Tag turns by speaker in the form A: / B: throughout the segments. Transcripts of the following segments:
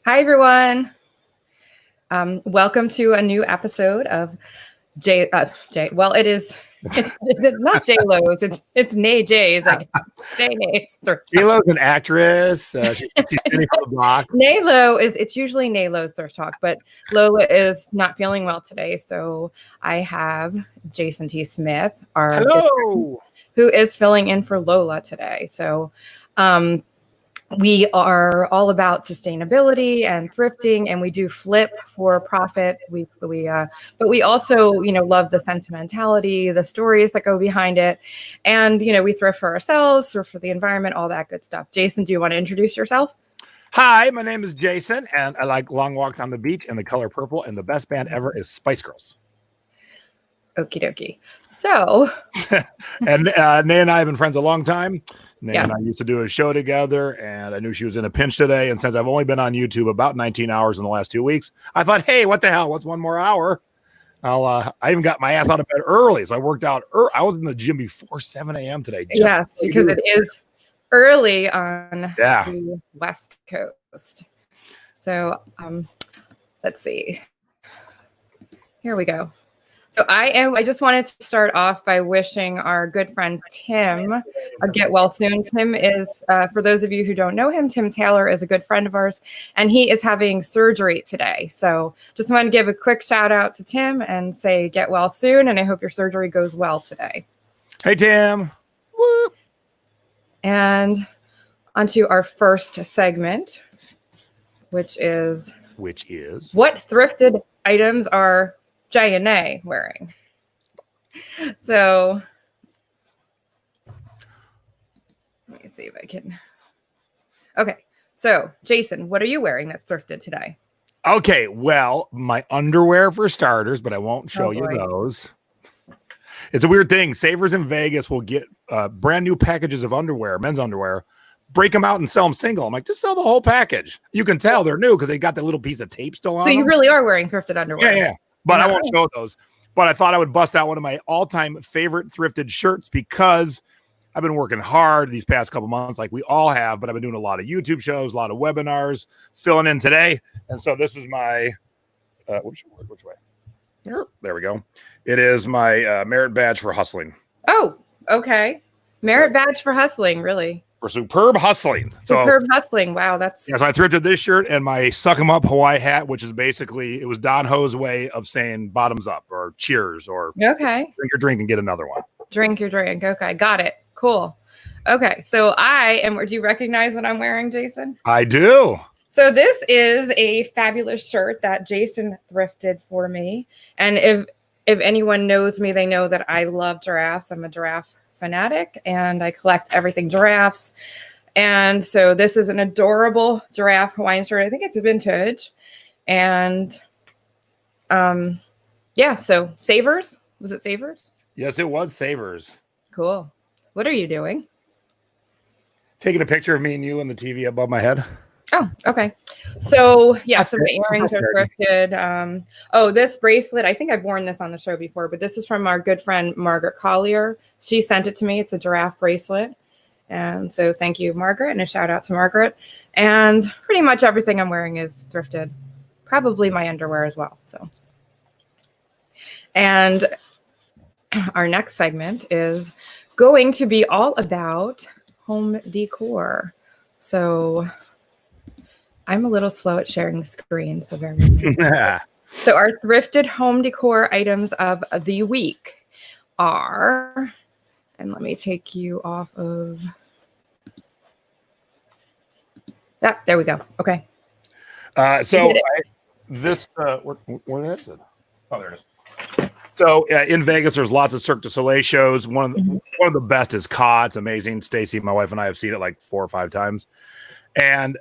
A: Hi, everyone. Welcome to a new episode of J. Well, it is it's not J Lo's. It's Nay J's. Like J Nay's.
B: J-Lo's an actress. She's sitting on the block.
A: Nay Lo it's usually Nay Lo's Thrift Talk, but Lola is not feeling well today, so I have Jason T. Smith, our
B: Hello,
A: who is filling in for Lola today. So, we are all about sustainability and thrifting, and we do flip for profit. But we also, love the sentimentality, the stories that go behind it, and we thrift for ourselves, thrift for the environment, all that good stuff. Jason, do you want to introduce yourself?
B: Hi, my name is Jason, and I like long walks on the beach and the color purple. And the best band ever is Spice Girls.
A: Okie dokie. So,
B: and Nay and I have been friends a long time. Nay
A: Yes.
B: and I used to do a show together, and I knew she was in a pinch today. And since I've only been on YouTube about 19 hours in the last 2 weeks, I thought, hey, what the hell? What's one more hour? I even got my ass out of bed early, so I worked out. I was in the gym before 7 a.m. today.
A: Yes, because it is early on the West Coast. So, let's see. Here we go. So I just wanted to start off by wishing our good friend Tim a get well soon. Tim is, for those of you who don't know him, Tim Taylor is a good friend of ours, and he is having surgery today. So just want to give a quick shout out to Tim and say get well soon, and I hope your surgery goes well today.
B: Hey, Tim. Woo.
A: And onto our first segment, which is what thrifted items are Jay and Nay wearing. So let me see if I can. Okay. So Jason, what are you wearing that's thrifted today?
B: Okay. Well, my underwear for starters, but I won't show you those. It's a weird thing. Savers in Vegas will get brand new packages of underwear, men's underwear, break them out and sell them single. I'm like, just sell the whole package. You can tell they're new because they got the little piece of tape still on.
A: So you really are wearing thrifted underwear.
B: Yeah. But I won't show those. But I thought I would bust out one of my all-time favorite thrifted shirts because I've been working hard these past couple months, like we all have, but I've been doing a lot of YouTube shows, a lot of webinars, filling in today. And so this is my, which way? There we go. It is my merit badge for hustling.
A: Oh, okay. Merit badge for hustling, really?
B: For superb hustling.
A: Superb hustling. Wow, that's...
B: Yeah, so I thrifted this shirt and my Suck 'em Up Hawaii hat, which is basically, it was Don Ho's way of saying bottoms up or cheers or
A: okay.
B: Drink your drink and get another one.
A: Drink your drink. Okay, got it. Cool. Okay, so do you recognize what I'm wearing, Jason?
B: I do.
A: So this is a fabulous shirt that Jason thrifted for me. And if anyone knows me, they know that I love giraffes. I'm a giraffe fanatic and I collect everything giraffes. And so this is an adorable giraffe Hawaiian shirt. I think it's vintage. And so Savers. Was it Savers?
B: Yes, it was Savers.
A: Cool. What are you doing?
B: Taking a picture of me and you on the TV above my head.
A: Oh, okay. So so my earrings are thrifted. This bracelet, I think I've worn this on the show before, but this is from our good friend Margaret Collier. She sent it to me. It's a giraffe bracelet. And so thank you, Margaret, and a shout out to Margaret. And pretty much everything I'm wearing is thrifted. Probably my underwear as well. So, and our next segment is going to be all about home decor. So I'm a little slow at sharing the screen, so bear with me. So our thrifted home decor items of the week are, and let me take you off of that. There we go. Okay.
B: Where is it? Oh, there it is. So in Vegas, there's lots of Cirque du Soleil shows. One of the best is Ka. It's amazing. Stacy, my wife, and I have seen it like 4 or 5 times. And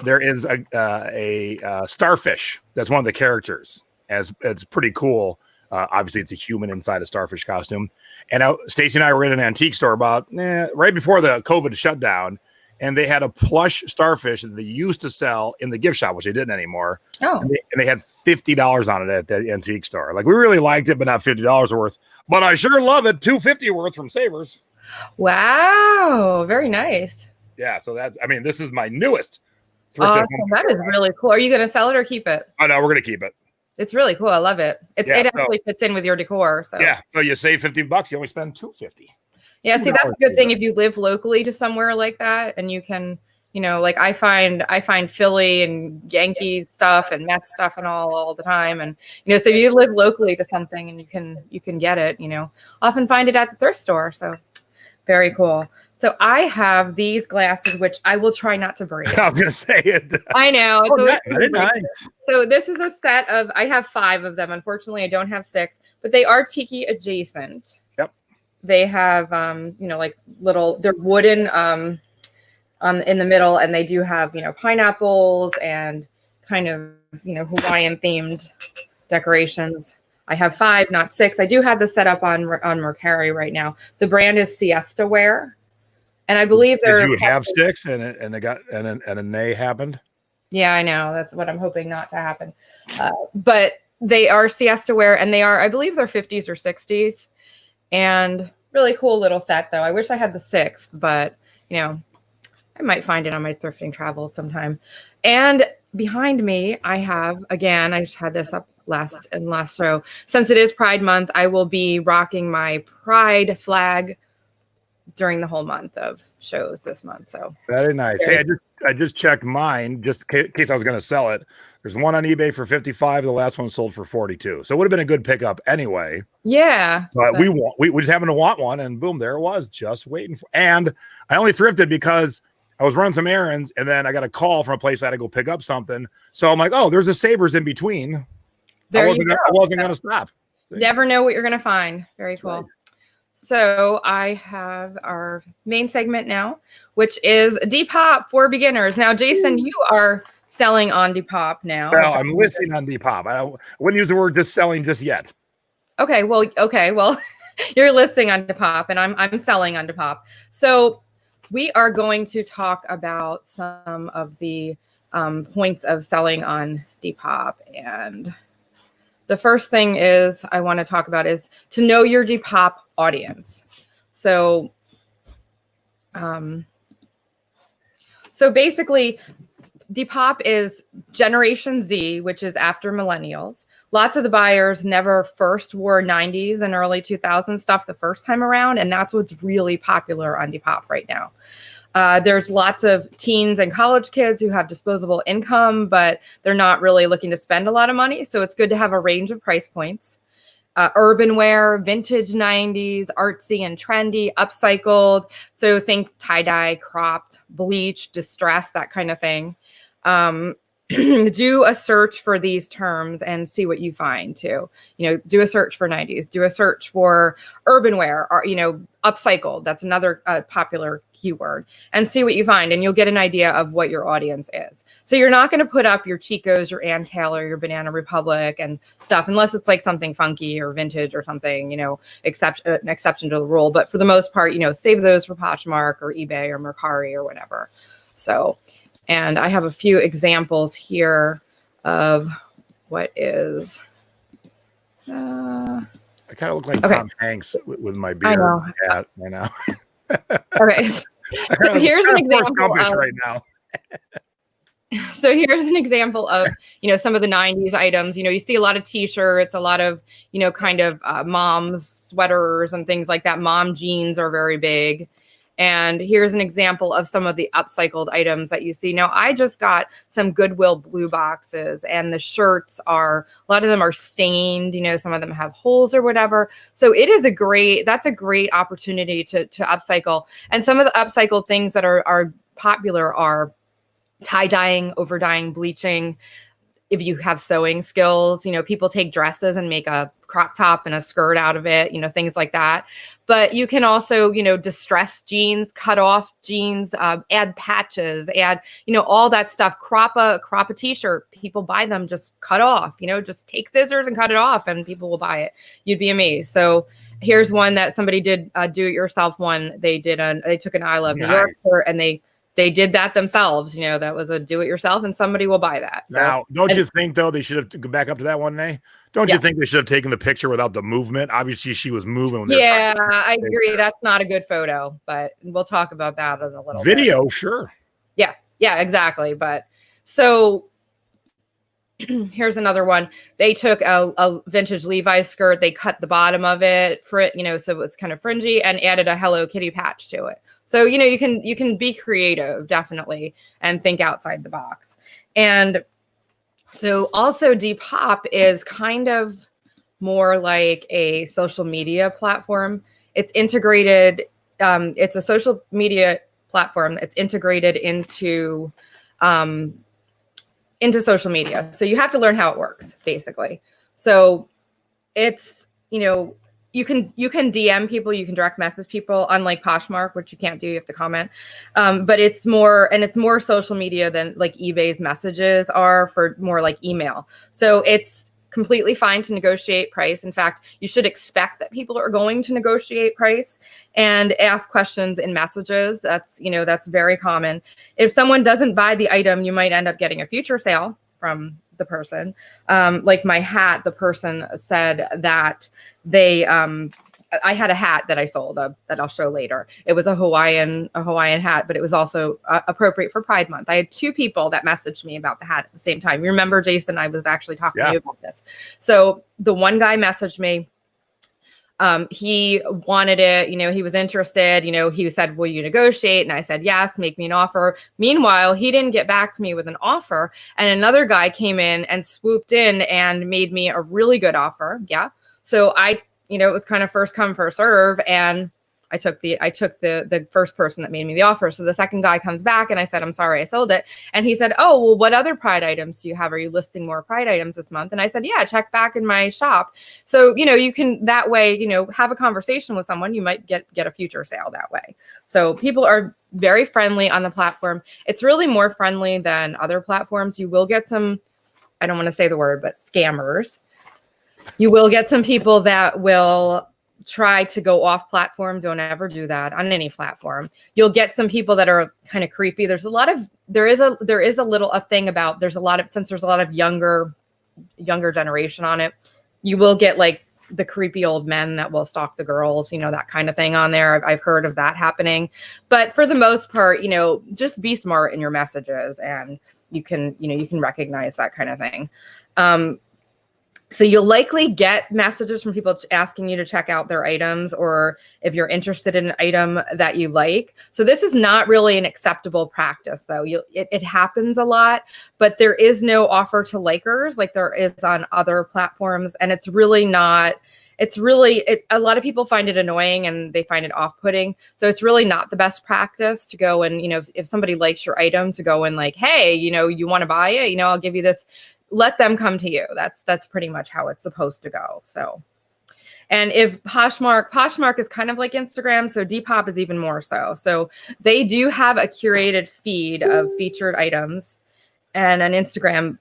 B: there is a starfish that's one of the characters. It's pretty cool. Obviously, it's a human inside a starfish costume. And Stacy and I were in an antique store about right before the COVID shutdown, and they had a plush starfish that they used to sell in the gift shop, which they didn't anymore.
A: Oh,
B: and they had $50 on it at the antique store. Like, we really liked it, but not $50 worth. But I sure love it. $250 worth from Savers.
A: Wow, very nice.
B: Yeah, so this is my newest
A: Awesome. That is really cool. Are you going to sell it or keep it?
B: Oh, no, we're going to keep it.
A: It's really cool. I love it. It actually fits in with your decor. So
B: yeah. So you save $50, you only spend $250.
A: Yeah. See, that's a good thing if you live locally to somewhere like that, and you can, like I find Philly and Yankee stuff and Mets stuff and all the time. And, so if you live locally to something and you can get it, often find it at the thrift store. So very cool. So I have these glasses, which I will try not to break.
B: I was going to say it.
A: I know.
B: Very nice.
A: So this is a set of, I have 5 of them. Unfortunately, I don't have 6, but they are Tiki adjacent.
B: Yep.
A: They have, like little, they're wooden in the middle, and they do have, pineapples and kind of, Hawaiian themed decorations. I have 5, not 6. I do have this set up on Mercari right now. The brand is Siesta Wear. And I believe
B: Did you have 6 and a nay happened?
A: Yeah, I know. That's what I'm hoping not to happen. But they are Siesta Wear, and I believe they're 50s or 60s. And really cool little set, though. I wish I had the 6th, but, I might find it on my thrifting travels sometime. And behind me, I have, again, I just had this up last show. Since it is Pride Month, I will be rocking my Pride flag during the whole month of shows this month. So
B: very nice. Hey, I just checked mine just in case I was going to sell it. There's one on eBay for 55. The last one sold for 42. So it would have been a good pickup anyway.
A: Yeah.
B: But we just happened to want one, and boom, there it was, just waiting for. And I only thrifted because I was running some errands, and then I got a call from a place I had to go pick up something. So I'm like, oh, there's a Savers in between. I wasn't going to stop.
A: Never know what you're going to find. Very
B: That's
A: cool.
B: Right.
A: So I have our main segment now, which is Depop for beginners. Now, Jason, you are selling on Depop now.
B: Well, I'm listing on Depop. I wouldn't use the word just selling just yet.
A: Okay. Well, you're listing on Depop, and I'm selling on Depop. So we are going to talk about some of the points of selling on Depop. And the first thing I want to talk about is to know your Depop audience. So basically, Depop is Generation Z, which is after millennials. Lots of the buyers never first wore 90s and early 2000s stuff the first time around, and that's what's really popular on Depop right now. There's lots of teens and college kids who have disposable income, but they're not really looking to spend a lot of money. So it's good to have a range of price points. Urban wear, vintage 90s, artsy and trendy, upcycled. So think tie-dye, cropped, bleach, distress, that kind of thing. Do a search for these terms and see what you find too. Do a search for 90s, do a search for urban wear, or, upcycled. That's another popular keyword, and see what you find. And you'll get an idea of what your audience is. So you're not going to put up your Chicos, your Ann Taylor, your Banana Republic and stuff, unless it's like something funky or vintage or something, an exception to the rule. But for the most part, save those for Poshmark or eBay or Mercari or whatever. So, and I have a few examples here of what is.
B: I kind of look like Tom Hanks with my beard. I know.
A: Okay. So here's an example
B: right now.
A: So here's an example of, some of the 90s items. You see a lot of T-shirts, a lot of, kind of mom sweaters and things like that. Mom jeans are very big. And here's an example of some of the upcycled items that you see. Now, I just got some Goodwill blue boxes, and the shirts a lot of them are stained, some of them have holes or whatever. So that's a great opportunity to upcycle. And some of the upcycled things that are popular are tie-dyeing, over-dyeing, bleaching. If you have sewing skills, people take dresses and make a crop top and a skirt out of it, things like that. But you can also, distress jeans, cut off jeans, add patches, add, all that stuff. Crop a t-shirt. People buy them just cut off, just take scissors and cut it off, and people will buy it. You'd be amazed. So here's one that somebody did, do-it-yourself one. They took an I Love New York shirt, and they did that themselves. That was a do-it-yourself, and somebody will buy that. So,
B: now, don't you think, though, they should have, to go back up to that one, Nay? Don't you think they should have taken the picture without the movement? Obviously, she was moving.
A: I agree. That's not a good photo, but we'll talk about that in a little
B: video, bit. Sure.
A: Yeah, exactly. But So here's another one. They took a vintage Levi's skirt. They cut the bottom of it for it, so it was kind of fringy, and added a Hello Kitty patch to it. So, you can be creative, definitely, and think outside the box. And so also Depop is kind of more like a social media platform. It's integrated. It's a social media platform. It's integrated into social media. So you have to learn how it works, basically. So it's, you can DM people, you can direct message people, unlike Poshmark, which you can't do, you have to comment. But it's more social media than like eBay's messages are for more like email. So it's completely fine to negotiate price. In fact, you should expect that people are going to negotiate price and ask questions in messages. That's very common. If someone doesn't buy the item, you might end up getting a future sale from the person. Like my hat, the person said that I had a hat that I sold that I'll show later. It was a Hawaiian hat, but it was also appropriate for Pride Month. I had two people that messaged me about the hat at the same time. You remember, Jason, I was actually talking to you about this. So the one guy messaged me. He wanted it, he was interested, he said, will you negotiate? And I said, yes, make me an offer. Meanwhile, he didn't get back to me with an offer. And another guy came in and swooped in and made me a really good offer. Yeah. So it was kind of first come, first serve. And I took the first person that made me the offer. So the second guy comes back and I said, I'm sorry, I sold it. And he said, oh, well, what other Pride items do you have? Are you listing more Pride items this month? And I said, yeah, check back in my shop. So, you can that way, have a conversation with someone. You might get a future sale that way. So people are very friendly on the platform. It's really more friendly than other platforms. You will get some, I don't want to say the word, but scammers. You will get some people that will try to go off platform. Don't ever do that on any platform. You'll get some people that are kind of creepy. There's a lot of younger generation on it. You will get like the creepy old men that will stalk the girls, that kind of thing on there. I've heard of that happening, but for the most part, just be smart in your messages and you can recognize that kind of thing. So you'll likely get messages from people asking you to check out their items, or if you're interested in an item that you like. So this is not really an acceptable practice, though. It happens a lot, but there is no offer to likers like there is on other platforms. And it's really not, a lot of people find it annoying and they find it off-putting. So it's really not the best practice to go and, if somebody likes your item, to go and like, hey, you want to buy it, I'll give you this. Let them come to you. That's pretty much how it's supposed to go. So, and if Poshmark is kind of like Instagram, so Depop is even more so. So they do have a curated feed of featured items and an Instagram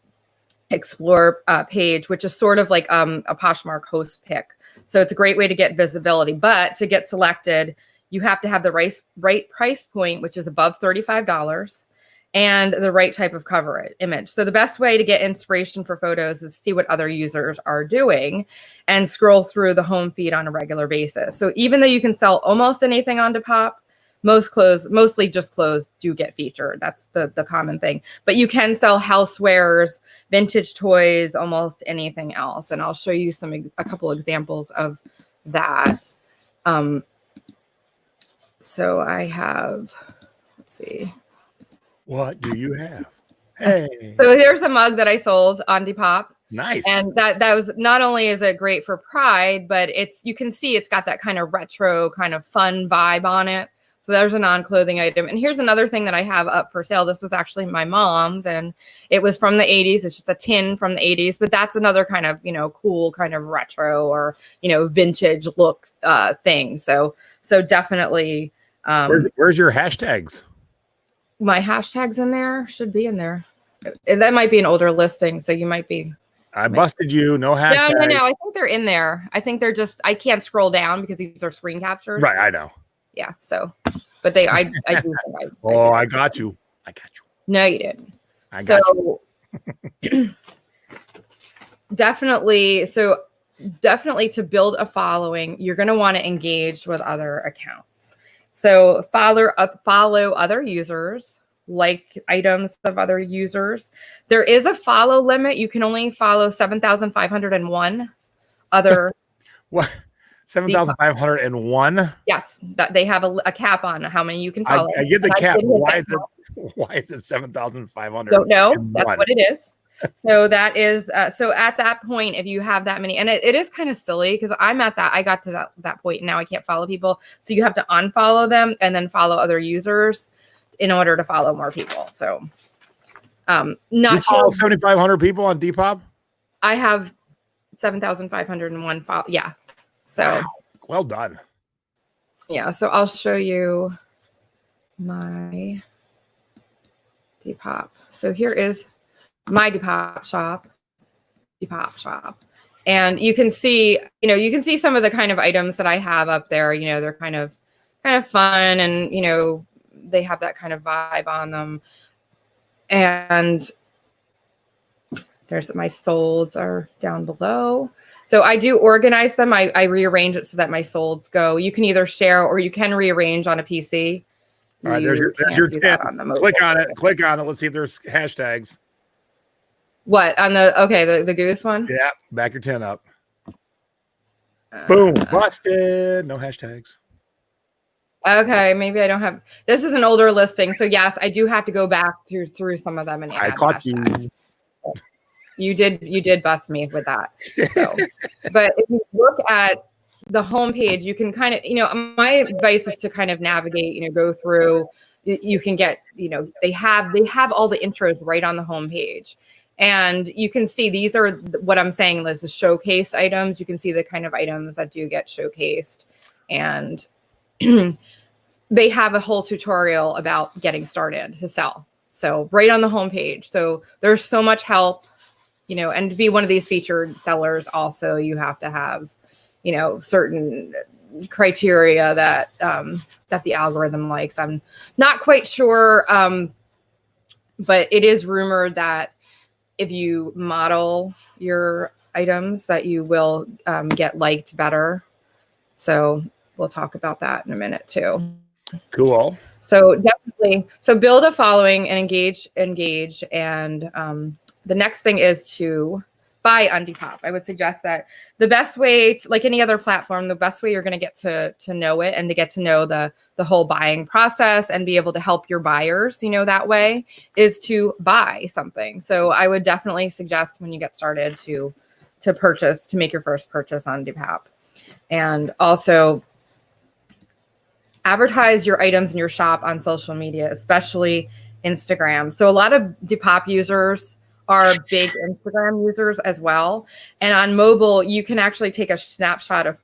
A: explore page, which is sort of like a Poshmark host pick. So it's a great way to get visibility, but to get selected, you have to have the right price point, which is above $35. And the right type of cover image. So the best way to get inspiration for photos is see what other users are doing and scroll through the home feed on a regular basis. So even though you can sell almost anything on Depop, mostly just clothes do get featured. That's the common thing. But you can sell housewares, vintage toys, almost anything else. And I'll show you a couple examples of that. So I have, let's see.
B: What do you have? Hey.
A: So here's a mug that I sold on Depop.
B: Nice.
A: And that was, not only is it great for Pride, but you can see it's got that kind of retro kind of fun vibe on it. So there's a non-clothing item. And here's another thing that I have up for sale. This was actually my mom's and it was from the 80s. It's just a tin from the 80s, but that's another kind of, cool kind of retro or, vintage look thing. So definitely.
B: Where's your hashtags?
A: My hashtags in there should be in there. That might be an older listing, so you might be.
B: I busted you. No hashtags.
A: No. I think they're in there. I think they're just. I can't scroll down because these are screen captures.
B: Right, I know.
A: Yeah. So, but they. I do.
B: I got you. I got you.
A: No, you didn't.
B: I got you.
A: Definitely. So definitely to build a following, you're going to want to engage with other accounts. So follow other users, like items of other users. There is a follow limit. You can only follow 7,501 other.
B: What? 7,501?
A: Yes, that they have a cap on how many you can follow.
B: I get the cap. Why is it 7,500?
A: Don't know. That's what it is. So that is so at that point, if you have that many, and it is kind of silly because I got to that point and now I can't follow people. So you have to unfollow them and then follow other users in order to follow more people. So not sure.
B: 7,500 people on Depop?
A: I have 7,501 follow. Yeah. So
B: wow. Well done.
A: Yeah. So I'll show you my Depop. So here is my Depop shop. And you can see, you can see some of the kind of items that I have up there. They're kind of fun, and they have that kind of vibe on them. And there's my solds are down below. So I do organize them. I rearrange it so that my solds go. You can either share or you can rearrange on a PC.
B: All right, there's your tip. Click on it. Let's see if there's hashtags.
A: What on the the goose one?
B: Yeah, back your 10 up. Boom, busted. No hashtags.
A: Okay, maybe I don't have. This is an older listing, so yes, I do have to go back through some of them and add hashtags. You did bust me with that. So, but if you look at the homepage, you can kind of, my advice is to kind of navigate, go through. You can get, they have all the intros right on the homepage. And you can see these are what I'm saying, Liz, the showcase items. You can see the kind of items that do get showcased. And they have a whole tutorial about getting started to sell. So right on the homepage. So there's so much help, and to be one of these featured sellers, also you have to have, certain criteria that that the algorithm likes. I'm not quite sure, but it is rumored that if you model your items that you will get liked better. So we'll talk about that in a minute too.
B: Cool.
A: So definitely, build a following and engage. And the next thing is to buy on Depop. I would suggest that the best way, like any other platform, the best way you're going to get to know it and to get to know the whole buying process and be able to help your buyers, that way, is to buy something. So I would definitely suggest when you get started to make your first purchase on Depop. And also advertise your items in your shop on social media, especially Instagram. So a lot of Depop users are big Instagram users as well. And on mobile, you can actually take a snapshot of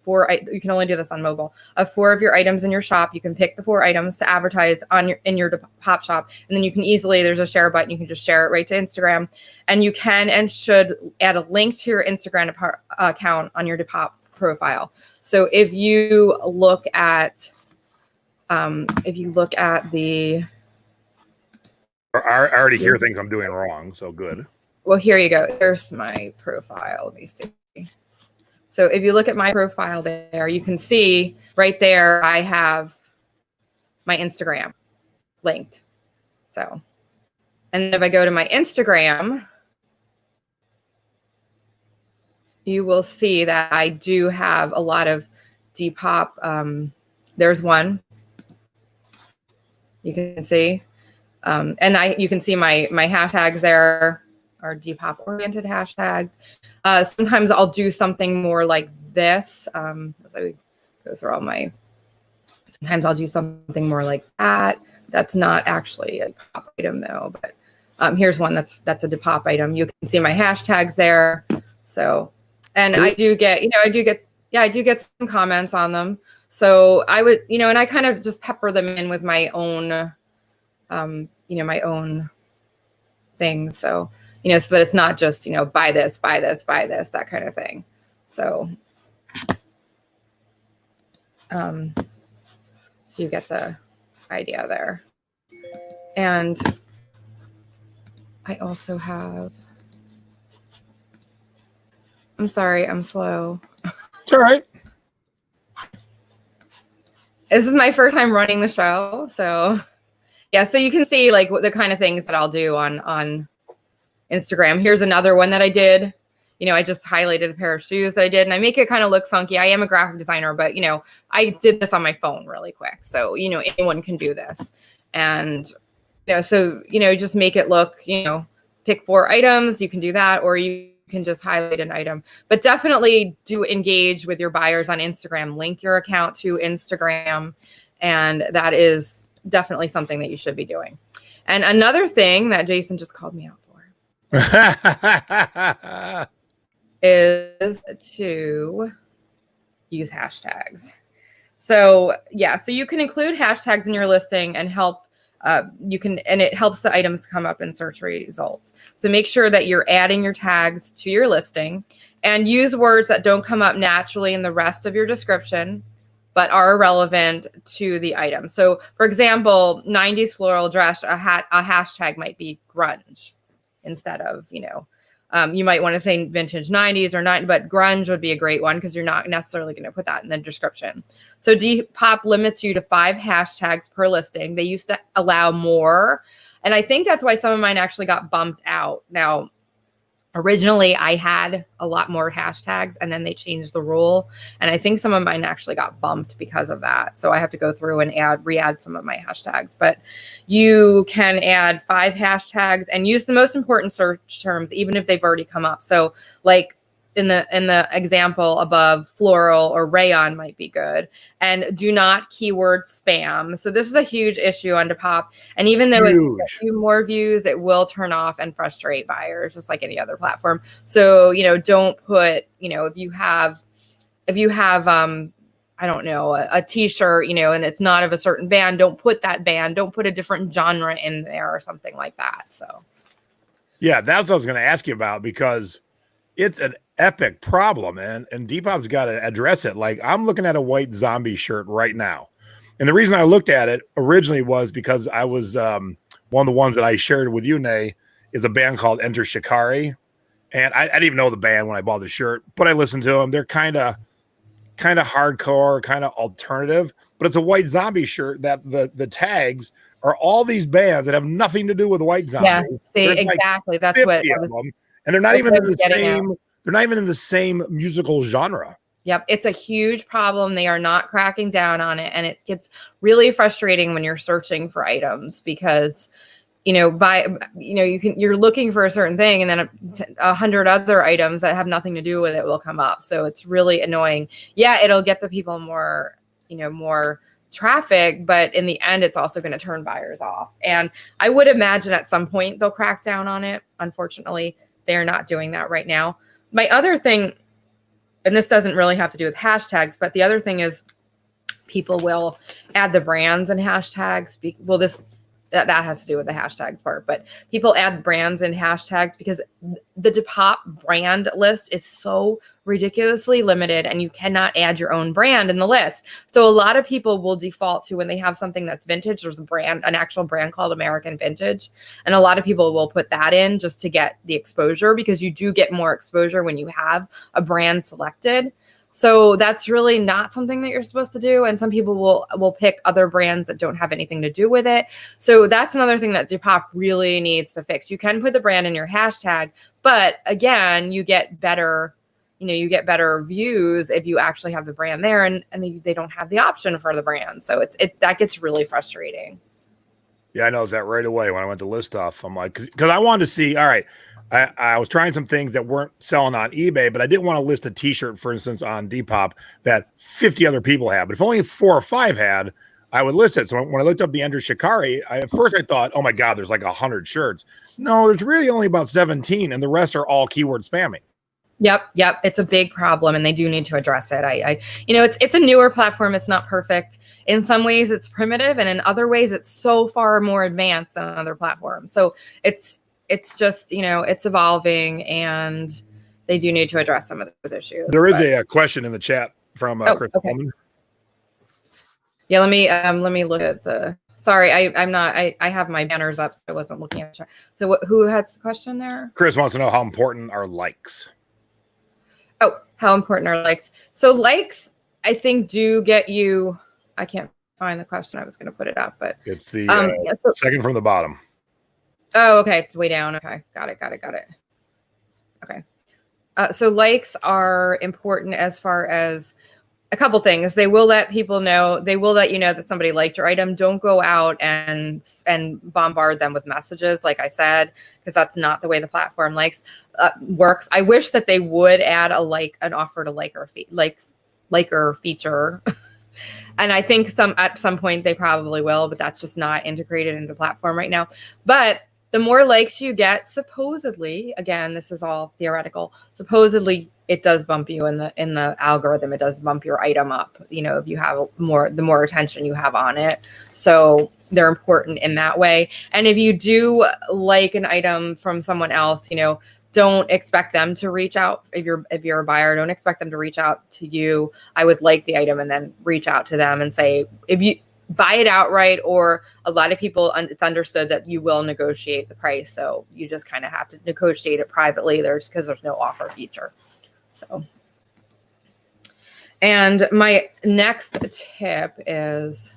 A: you can only do this on mobile, of 4 of your items in your shop. You can pick the 4 items to advertise in your Depop shop. And then you can easily, there's a share button. You can just share it right to Instagram. And you can and should add a link to your Instagram account on your Depop profile. So if you look at, the,
B: I already hear things I'm doing wrong, so good.
A: Well, here you go. There's my profile. Let me see. So if you look at my profile there, you can see right there I have my Instagram linked. So, and if I go to my Instagram, you will see that I do have a lot of Depop. There's one. You can see. And you can see my hashtags there are Depop oriented hashtags. Sometimes I'll do something more like this. As I go through sometimes I'll do something more like that. That's not actually a Depop item though, but here's one that's a Depop item. You can see my hashtags there. So, and I do get some comments on them. So I would, and I kind of just pepper them in with my own, my own things. So, so that it's not just, buy this, that kind of thing. So, so you get the idea there. And I also have, I'm sorry, I'm slow.
B: It's all right.
A: This is my first time running the show. So Yeah, so you can see like the kind of things that I'll do on Instagram. Here's another one that I did. You know, I just highlighted a pair of shoes that I did, and I make it kind of look funky. I am a graphic designer, but you know, I did this on my phone really quick. So, you know, anyone can do this. And, you know, so, you know, just make it look, you know, pick 4 items. You can do that, or you can just highlight an item. But definitely do engage with your buyers on Instagram. Link your account to Instagram. And that is definitely something that you should be doing. And another thing that Jason just called me out for is to use hashtags. So yeah, so you can include hashtags in your listing and help and it helps the items come up in search results. So make sure that you're adding your tags to your listing and use words that don't come up naturally in the rest of your description, but are relevant to the item. So for example, 90s floral dress, a hashtag might be grunge instead of, you know, you might want to say vintage 90s or not, but grunge would be a great one because you're not necessarily going to put that in the description. So Depop limits you to 5 hashtags per listing. They used to allow more. And I think that's why some of mine actually got bumped out. Now, originally I had a lot more hashtags and then they changed the rule. And I think some of mine actually got bumped because of that. So I have to go through and re-add some of my hashtags, but you can add 5 hashtags and use the most important search terms, even if they've already come up. So like in the example above, floral or rayon might be good. And do not keyword spam. So this is a huge issue on Depop. And even though it gets you more views, it will turn off and frustrate buyers, just like any other platform. So, you know, don't put, you know, if you have, I don't know, a t-shirt, you know, and it's not of a certain band, don't put that band, don't put a different genre in there or something like that. So.
B: Yeah, that's what I was going to ask you about, because it's an epic problem, and Depop's got to address it. Like, I'm looking at a white zombie shirt right now. And the reason I looked at it originally was because I was one of the ones that I shared with you, Nay, is a band called Enter Shikari. And I didn't even know the band when I bought the shirt, but I listened to them. They're kind of hardcore, kind of alternative, but it's a white zombie shirt that the tags are all these bands that have nothing to do with white zombie.
A: Yeah, see, exactly. Like that's what
B: and they're not even in the same. They're not even in the same musical genre.
A: Yep. It's a huge problem. They are not cracking down on it. And it gets really frustrating when you're searching for items because, you know, you're looking for a certain thing and then 100 other items that have nothing to do with it will come up. So it's really annoying. Yeah, it'll get the people more, you know, more traffic, but in the end, it's also going to turn buyers off. And I would imagine at some point they'll crack down on it. Unfortunately, they're not doing that right now. My other thing, and this doesn't really have to do with hashtags, but the other thing is people will add the brands and hashtags. Well, that has to do with the hashtags part, but people add brands and hashtags because the Depop brand list is so ridiculously limited and you cannot add your own brand in the list. So a lot of people will default to when they have something that's vintage, there's an actual brand called American Vintage. And a lot of people will put that in just to get the exposure because you do get more exposure when you have a brand selected. So that's really not something that you're supposed to do. And some people will pick other brands that don't have anything to do with it. So that's another thing that Depop really needs to fix. You can put the brand in your hashtag, but again, you get better views if you actually have the brand there and they don't have the option for the brand. So that gets really frustrating.
B: Yeah, I noticed that right away when I went to list off. I'm like, because I wanted to see, all right, I was trying some things that weren't selling on eBay, but I didn't want to list a t-shirt, for instance, on Depop that 50 other people had. But if only 4 or 5 had, I would list it. So when I looked up the Enter Shikari, at first I thought, oh my God, there's like 100 shirts. No, there's really only about 17, and the rest are all keyword spamming.
A: Yep. It's a big problem, and they do need to address it. It's a newer platform. It's not perfect. In some ways, it's primitive, and in other ways, it's so far more advanced than other platforms. So it's just, it's evolving, and they do need to address some of those issues.
B: There is a question in the chat from Chris Coleman.
A: Yeah, let me look at the. Sorry, I have my banners up, so I wasn't looking at the chat. So who has the question there?
B: Chris wants to know how important are likes.
A: Oh, how important are likes? So likes, I think, do get you. I can't find the question. I was going to put it up, but
B: it's the
A: yeah, so,
B: second from the bottom.
A: Oh, okay. It's way down. Okay. Got it. Okay. So likes are important as far as a couple things. They will let people know. They will let you know that somebody liked your item. Don't go out and bombard them with messages, like I said, because that's not the way the platform works. I wish that they would add an offer to liker feature. And I think at some point they probably will, but that's just not integrated into the platform right now. But the more likes you get, supposedly, again, this is all theoretical, supposedly it does bump you in the algorithm. It does bump your item up, if you have the more attention you have on it. So they're important in that way. And if you do like an item from someone else, don't expect them to reach out. If you're a buyer, don't expect them to reach out to you. I would like the item and then reach out to them and say, if you buy it outright, or a lot of people, it's understood that you will negotiate the price. So you just kind of have to negotiate it privately. Because there's no offer feature. So, and my next tip is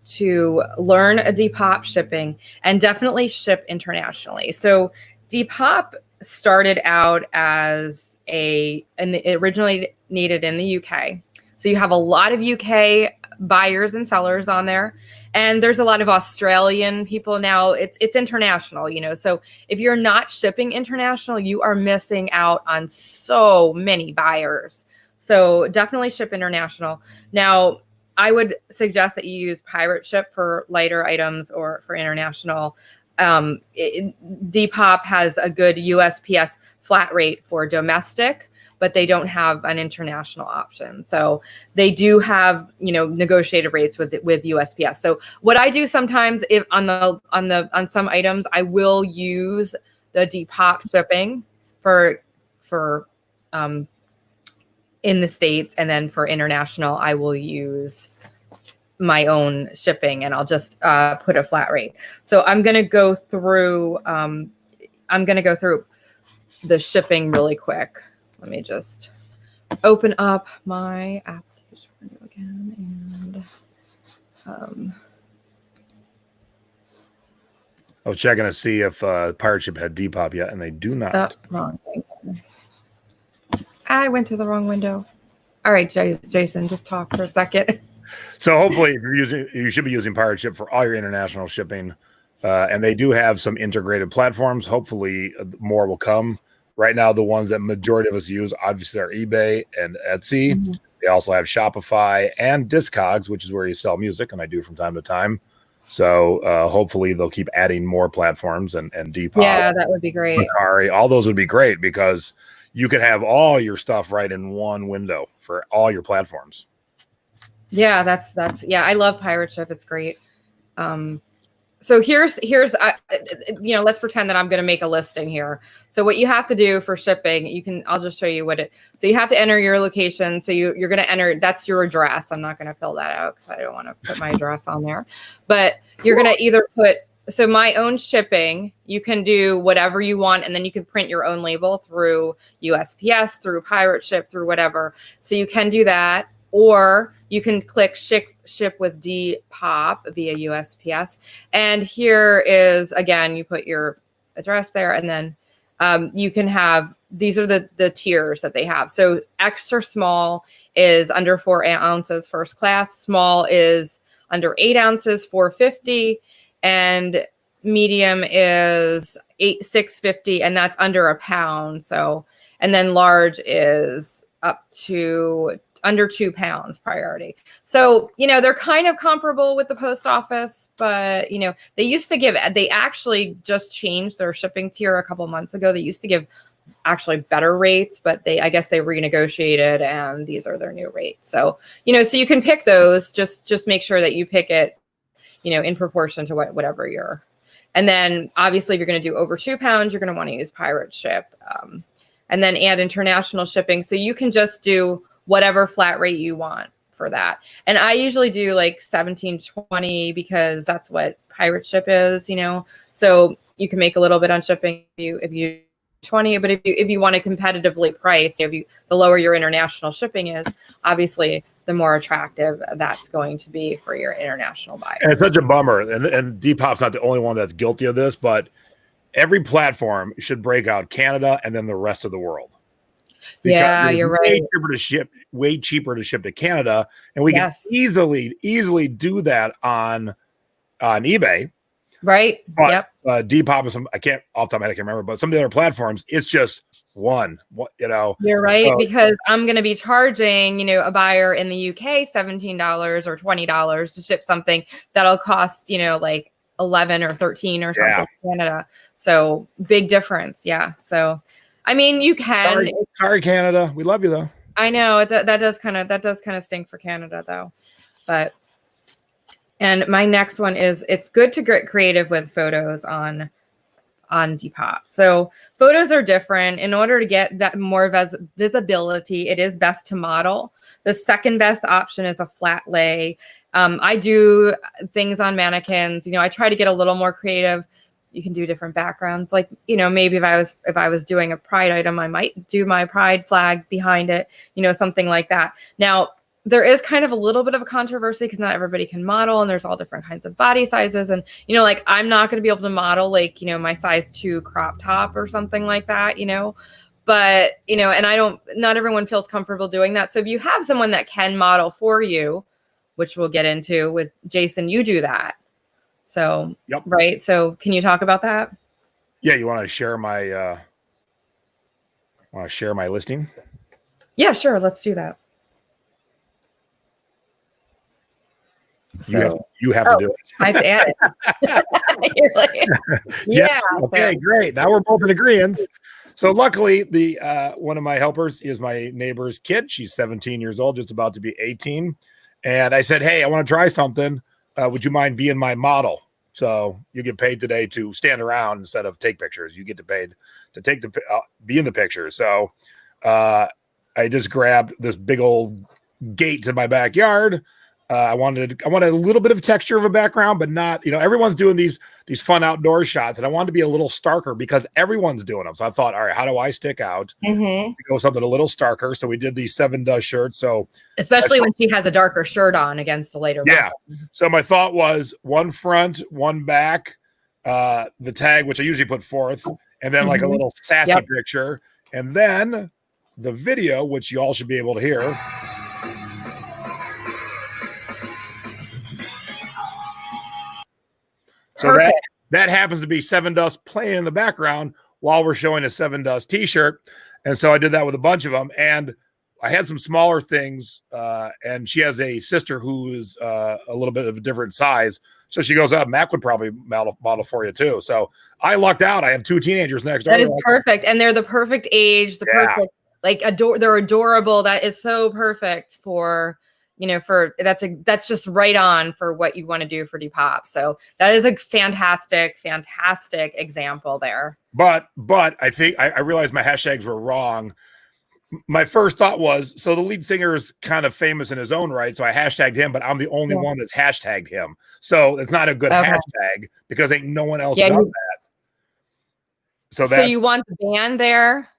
A: to learn a Depop shipping and definitely ship internationally. So Depop started out as and it originally needed in the UK. So you have a lot of UK buyers and sellers on there, and there's a lot of Australian people now. It's international, so if you're not shipping international, you are missing out on so many buyers. So definitely ship international. Now, I would suggest that you use pirate ship for lighter items or for international. Depop has a good USPS flat rate for domestic, but they don't have an international option. So they do have, negotiated rates with USPS. So what I do sometimes, if on some items, I will use the Depop shipping for in the States, and then for international, I will use my own shipping, and I'll just put a flat rate. So I'm going to go through the shipping really quick. Let me just open up my application again. And
B: I was checking to see if Pirate Ship had Depop yet, and they do not.
A: Wrong thing. I went to the wrong window. All right, Jason, just talk for a second.
B: So hopefully, you should be using Pirate Ship for all your international shipping, and they do have some integrated platforms. Hopefully, more will come. Right now, the ones that majority of us use, obviously, are eBay and Etsy. Mm-hmm. They also have Shopify and Discogs, which is where you sell music, and I do from time to time. So hopefully, they'll keep adding more platforms and Depop.
A: Yeah, that would be great.
B: Mercari, all those would be great, because you could have all your stuff right in one window for all your platforms.
A: Yeah, that's I love Pirate Ship. It's great. So here's let's pretend that I'm going to make a listing here. So what you have to do for shipping, I'll just show you so you have to enter your location. So you're going to enter, that's your address. I'm not going to fill that out because I don't want to put my address on there, but you're going to either so my own shipping, you can do whatever you want, and then you can print your own label through USPS, through Pirate Ship, through whatever. So you can do that. Or you can click ship with Depop via USPS. And here is, again, you put your address there, and then you can have, these are the tiers that they have. So extra small is under 4 ounces, first class. Small is under 8 ounces, $4.50. And medium is $6.50, and that's under a pound. So, and then large is up to under 2 pounds priority. So, they're kind of comparable with the post office, but, they actually just changed their shipping tier a couple months ago. They used to give actually better rates, but I guess they renegotiated, and these are their new rates. So, so you can pick those, just make sure that you pick it, in proportion to whatever and then obviously if you're going to do over 2 pounds, you're going to want to use Pirate Ship, and then add international shipping. So you can just do whatever flat rate you want for that. And I usually do like $17.20 because that's what Pirate Ship is, so you can make a little bit on shipping if you 20, but if you want to competitively price, the lower your international shipping is, obviously the more attractive that's going to be for your international buyers.
B: And it's such a bummer. And Depop's not the only one that's guilty of this, but every platform should break out Canada and then the rest of the world.
A: Yeah, you're right.
B: Way cheaper to ship to Canada, and we can easily do that on eBay.
A: Right.
B: But Depop is I can't off the top of my head, I can't remember, but some of the other platforms, it's just one.
A: You're right, because I'm going to be charging, a buyer in the UK $17 or $20 to ship something that'll cost, like 11 or 13 or something in Canada. So big difference. Yeah. So, I mean, you can.
B: Sorry, Canada. We love you though.
A: I know that does kind of stink for Canada though, but. And my next one is, it's good to get creative with photos on Depop. So photos are different. In order to get that more visibility, it is best to model. The second best option is a flat lay. I do things on mannequins. I try to get a little more creative. You can do different backgrounds. Like, maybe if I was doing a pride item, I might do my pride flag behind it, something like that. Now, there is kind of a little bit of a controversy because not everybody can model, and there's all different kinds of body sizes. And, like, I'm not going to be able to model my size 2 crop top or something like that, but, and not everyone feels comfortable doing that. So if you have someone that can model for you, which we'll get into with Jason, you do that. So, right. So can you talk about that?
B: Yeah. You want to share my listing?
A: Yeah, sure. Let's do that.
B: So, you have to do it.
A: I have to add it. You're like,
B: yes. Okay, great. Now we're both in agreement. So luckily, one of my helpers is my neighbor's kid. She's 17 years old, just about to be 18. And I said, hey, I want to try something. Would you mind being my model? So you get paid today to stand around instead of take pictures. You get paid to be in the picture. So I just grabbed this big old gate to my backyard. I wanted a little bit of texture of a background, but not, everyone's doing these fun outdoor shots, and I wanted to be a little starker because everyone's doing them. So I thought, all right, how do I stick out? Go something a little starker. So we did these 7 Dust shirts. So
A: especially when she has a darker shirt on against the later.
B: Yeah. Bottom. So my thought was one front, one back, the tag, which I usually put fourth, and then like a little sassy picture, and then the video, which you all should be able to hear. So that happens to be 7 Dust playing in the background while we're showing a 7 Dust t-shirt. And so I did that with a bunch of them. And I had some smaller things. And she has a sister who is a little bit of a different size. So she goes, Mac would probably model for you too. So I lucked out. I have 2 teenagers next door.
A: That is perfect. And they're the perfect age, perfect, they're adorable. That is so perfect for, that's just right on for what you want to do for Depop. So that is a fantastic example there.
B: But I think I realized my hashtags were wrong. My first thought was, so the lead singer is kind of famous in his own right. So I hashtagged him, but I'm the only one that's hashtagged him. So it's not a good hashtag because ain't no one else done that. So
A: you want the band there,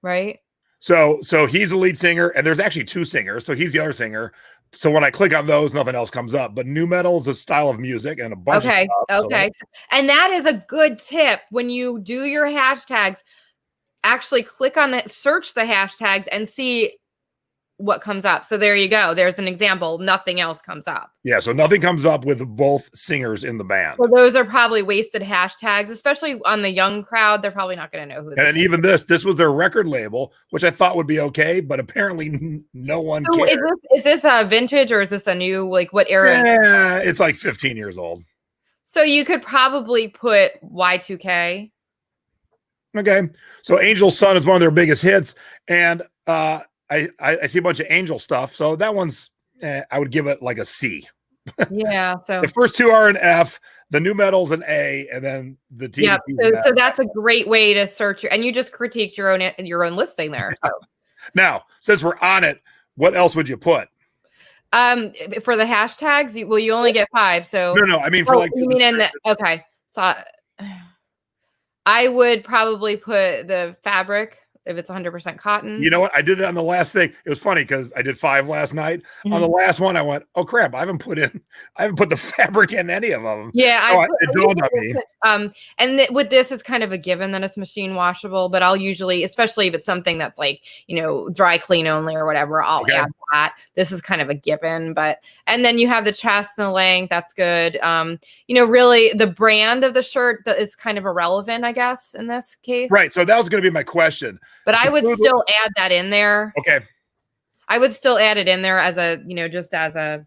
A: right?
B: So he's the lead singer, and there's actually 2 singers. So he's the other singer. So when I click on those, nothing else comes up. But nu metal is a style of music and a bunch of stuff.
A: Okay. And that is a good tip. When you do your hashtags, actually click on the search the hashtags and see what comes up. So there you go. There's an example. Nothing else comes up.
B: Yeah. So nothing comes up with both singers in the band.
A: Well, those are probably wasted hashtags, especially on the young crowd. They're probably not going to know who.
B: And even this was their record label, which I thought would be okay, but apparently no one cared.
A: Is this a vintage or is this a new, what era?
B: Yeah, it's like 15 years old.
A: So you could probably put Y2K.
B: Okay. So Angel's Son is one of their biggest hits. And, I see a bunch of Angel stuff. So that one's, I would give it like a C.
A: Yeah. So
B: the first 2 are an F, the nu metal's an A, and then the T.
A: Yeah. So that's a great way to search and you just critiqued your own listing there. So.
B: Now, since we're on it, what else would you put?
A: For the hashtags, you only get 5. So
B: no. I mean, okay. So
A: I would probably put the fabric if it's 100% cotton.
B: You know what? I did that on the last thing. It was funny because I did 5 last night. On the last one, I went, "Oh crap! I haven't put the fabric in any of them."
A: Yeah,
B: So it dawned on me.
A: And with this, it's kind of a given that it's machine washable. But I'll usually, especially if it's something that's like dry clean only or whatever, I'll add that. This is kind of a given. And then you have the chest and the length. That's good. Really, the brand of the shirt is kind of irrelevant, I guess, in this case.
B: Right. So that was going to be my question.
A: But I would still add that in there.
B: Okay.
A: I would still add it in there as a, just as a,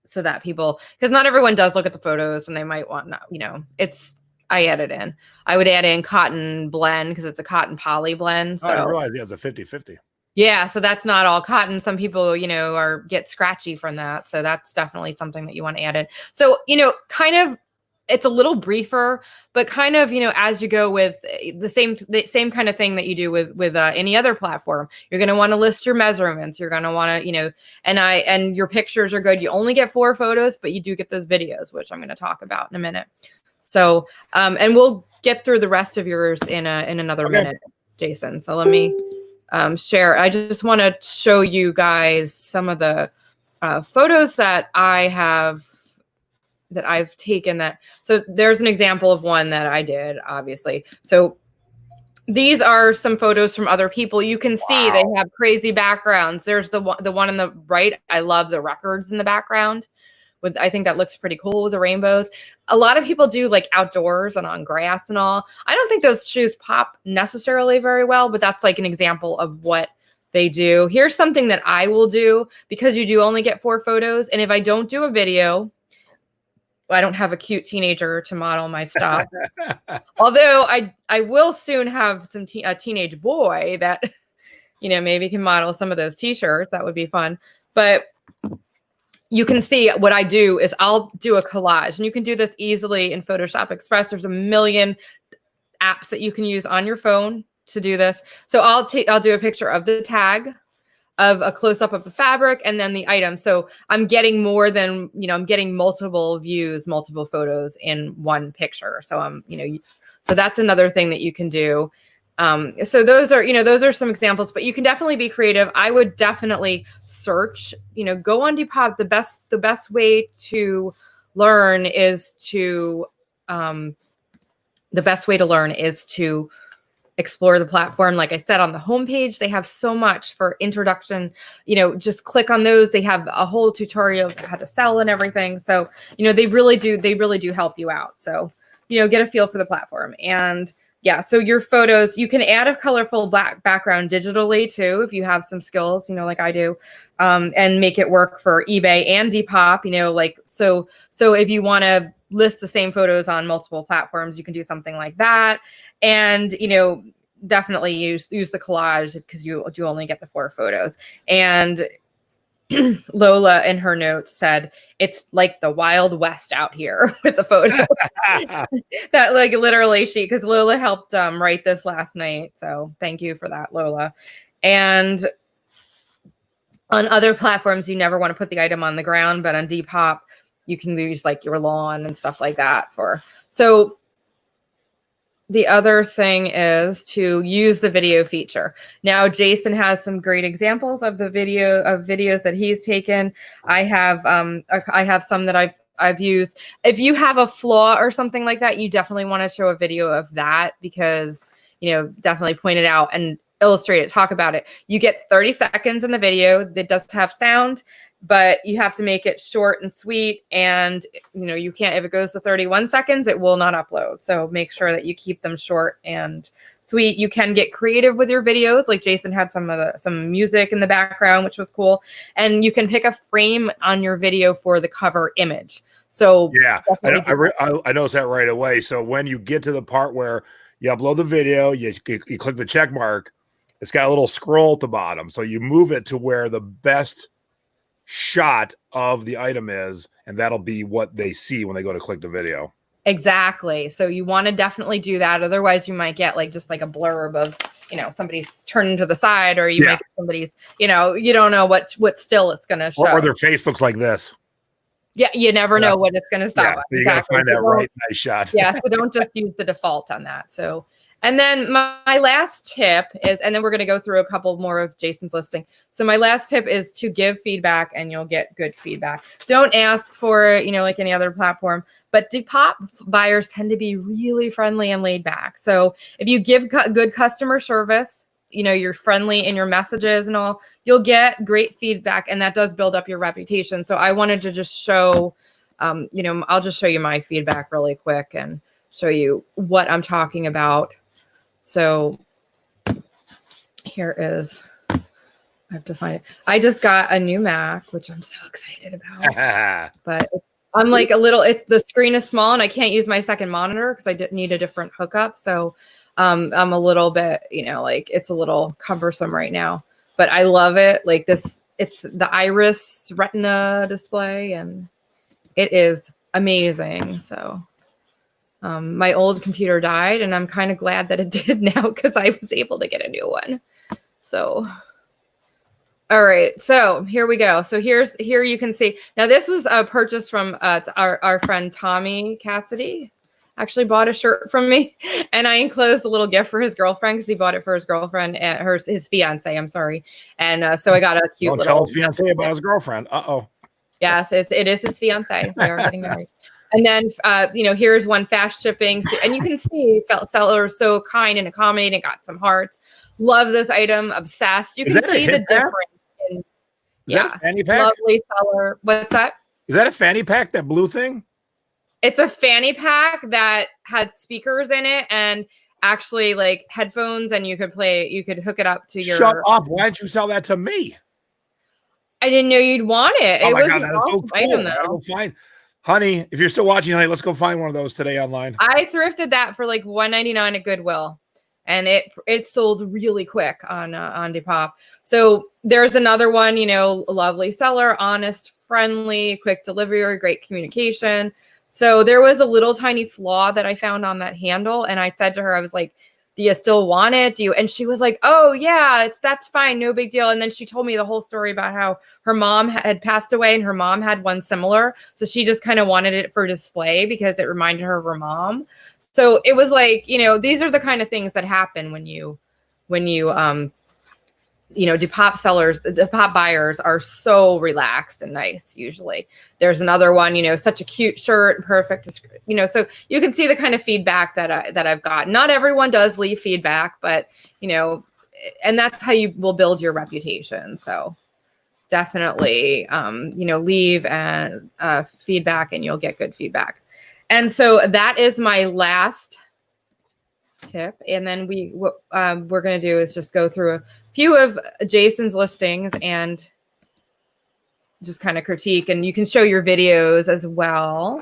A: so that people, because not everyone does look at the photos and they might want, I add it in. I would add in cotton blend because it's a cotton poly blend. So
B: I realize it's a 50-50.
A: Yeah. So that's not all cotton. Some people, get scratchy from that. So that's definitely something that you want to add in. So, kind of, it's a little briefer, but kind of, as you go with the same kind of thing that you do with any other platform, you're going to want to list your measurements. You're going to want to, and your pictures are good. You only get 4 photos, but you do get those videos, which I'm going to talk about in a minute. So, and we'll get through the rest of yours in another minute, Jason. So let me share. I just want to show you guys some of the photos that I've taken so there's an example of one that I did, obviously. So these are some photos from other people. You can see they have crazy backgrounds. There's the one on the right. I love the records in the background. I think that looks pretty cool with the rainbows. A lot of people do like outdoors and on grass and all. I don't think those shoes pop necessarily very well, but that's like an example of what they do. Here's something that I will do because you do only get 4 photos. And if I don't do a video, I don't have a cute teenager to model my stuff. Although I will soon have a teenage boy that, maybe can model some of those t-shirts. That would be fun. But you can see what I do is I'll do a collage, and you can do this easily in Photoshop Express. There's a million apps that you can use on your phone to do this. So I'll do a picture of the tag, of a close-up of the fabric, and then the item. So I'm getting more than, I'm getting multiple views, multiple photos in one picture. So so that's another thing that you can do. So those are some examples, but you can definitely be creative. I would definitely search, go on Depop. The best way to learn is to, explore the platform. Like I said, on the homepage, they have so much for introduction, just click on those. They have a whole tutorial of how to sell and everything. So, they really do help you out. So, get a feel for the platform. And yeah, so your photos, you can add a colorful black background digitally too, if you have some skills, like I do, and make it work for eBay and Depop, so if you want to list the same photos on multiple platforms, you can do something like that. And, definitely use the collage because you only get the 4 photos. And Lola in her note said, it's like the Wild West out here with the photos. That like literally because Lola helped write this last night. So thank you for that, Lola. And on other platforms, you never want to put the item on the ground, but on Depop, you can use like your lawn and stuff like that so the other thing is to use the video feature. Now, Jason has some great examples of videos that he's taken. I have some that I've used. If you have a flaw or something like that, you definitely want to show a video of that because, definitely point it out and illustrate it, talk about it. You get 30 seconds in the video that does have sound, but you have to make it short and sweet. And, you can't, if it goes to 31 seconds, it will not upload. So make sure that you keep them short and sweet. You can get creative with your videos. Like Jason had some music in the background, which was cool. And you can pick a frame on your video for the cover image. So
B: yeah, I noticed that right away. So when you get to the part where you upload the video, you click the check mark, it's got a little scroll at the bottom. So you move it to where the best shot of the item is, and that'll be what they see when they go to click the video. Exactly. So you want to definitely do that. Otherwise, you might get just like a blurb of, somebody's turning to the side, or you might get somebody's, you don't know what still it's going to show. Or their face looks like this.
A: Yeah, you never know what it's going to stop.
B: Yeah, so you got to find that right nice shot.
A: Yeah, so don't just use the default on that. So, and then my last tip is, and then we're going to go through a couple more of Jason's listing. So my last tip is to give feedback, and you'll get good feedback. Don't ask for, like any other platform, but Depop buyers tend to be really friendly and laid back. So if you give good customer service, you're friendly in your messages and all, you'll get great feedback, and that does build up your reputation. So I wanted to just show, I'll just show you my feedback really quick and show you what I'm talking about. So here is, I have to find it. I just got a new Mac, which I'm so excited about, but I'm like the screen is small and I can't use my second monitor because I need a different hookup. So I'm a little bit, it's a little cumbersome right now, but I love it. Like this, it's the Iris Retina display and it is amazing. So my old computer died and I'm kind of glad that it did now because I was able to get a new one. So, all right, so here we go. So here you can see, now this was a purchase from our friend Tommy Cassidy. Actually bought a shirt from me, and I enclosed a little gift for his girlfriend because he bought it for his girlfriend and his fiance. I'm sorry, and so I got a cute.
B: Don't tell his fiance about his girlfriend.
A: Yes, it is his fiance. They are getting married. And then here's one fast shipping, and you can see seller is so kind and accommodating. Got some hearts. Love this item. Obsessed. You can see the difference.
B: Is that a fanny pack?
A: Lovely seller. What's that?
B: Is that a fanny pack? That blue thing?
A: It's a fanny pack that had speakers in it and actually like headphones, and you could hook it up to your.
B: Shut up! Why didn't you sell that to me?
A: I didn't know you'd want it.
B: Oh
A: it
B: my
A: was
B: God, that is so cool.
A: Item, though.
B: Go find, honey. If you're still watching, honey, let's go find one of those today online.
A: I thrifted that for like $1.99 at Goodwill, and it sold really quick on Depop. So there's another one. Lovely seller, honest, friendly, quick delivery, great communication. So there was a little tiny flaw that I found on that handle. And I said to her, I was like, do you still want it? And she was like, oh yeah, that's fine. No big deal. And then she told me the whole story about how her mom had passed away and her mom had one similar. So she just kind of wanted it for display because it reminded her of her mom. So it was like, these are the kind of things that happen when you Depop sellers, Depop buyers are so relaxed and nice. Usually there's another one, such a cute shirt, perfect, so you can see the kind of feedback that I've got. Not everyone does leave feedback, but, and that's how you will build your reputation. So definitely, leave and feedback and you'll get good feedback. And so that is my last tip. And then what we're going to do is just go through a few of Jason's listings and just kind of critique, and you can show your videos as well.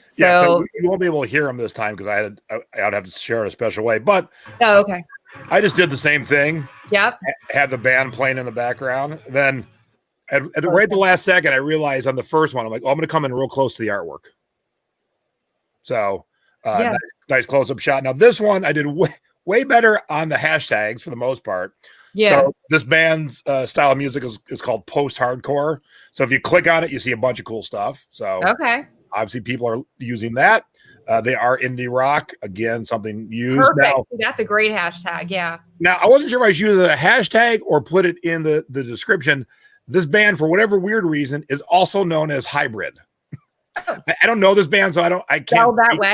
A: So
B: you won't be able to hear them this time because I would have to share in a special way, but
A: okay.
B: I just did the same thing.
A: Yep.
B: Had the band playing in the background. Then at right the last second, I realized on the first one, I'm like, I'm going to come in real close to the artwork. So nice close-up shot. Now this one I did way better on the hashtags for the most part.
A: Yeah.
B: So this band's style of music is called post-hardcore. So if you click on it, you see a bunch of cool stuff. So
A: okay.
B: Obviously people are using that. They are indie rock. Again, something used.
A: Perfect.
B: Now,
A: that's a great hashtag. Yeah.
B: Now I wasn't sure if I should use it a hashtag or put it in the description. This band, for whatever weird reason, is also known as hybrid.
A: Oh.
B: I don't know this band, so I can't
A: spell that way.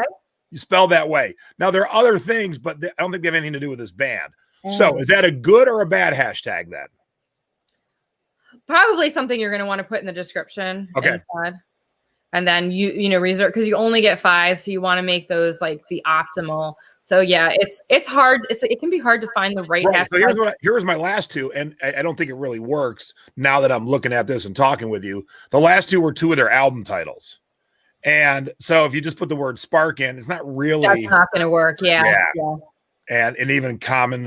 B: You spell that way. Now there are other things, but I don't think they have anything to do with this band. So is that a good or a bad hashtag then?
A: Probably something you're going to want to put in the description.
B: Okay.
A: Instead. And then you reserve, because you only get 5. So you want to make those like the optimal. So yeah, it's hard. It can be hard to find the right hashtag.
B: So here's my last 2. And I don't think it really works now that I'm looking at this and talking with you. The last 2 were 2 of their album titles. And so if you just put the word spark in, it's not really.
A: That's not going to work. Yeah.
B: And even common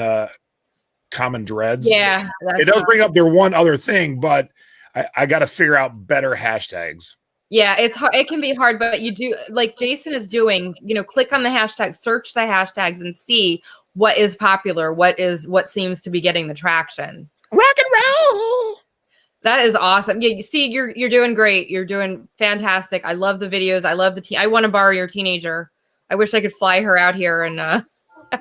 B: dreads.
A: Yeah.
B: It does bring up their one other thing, but I got to figure out better hashtags.
A: Yeah, it's hard. It can be hard, but you do, like Jason is doing, click on the hashtag, search the hashtags and see what is popular, what seems to be getting the traction.
B: Rock and roll.
A: That is awesome. Yeah, you see, you're doing great. You're doing fantastic. I love the videos. I love the I want to borrow your teenager. I wish I could fly her out here and have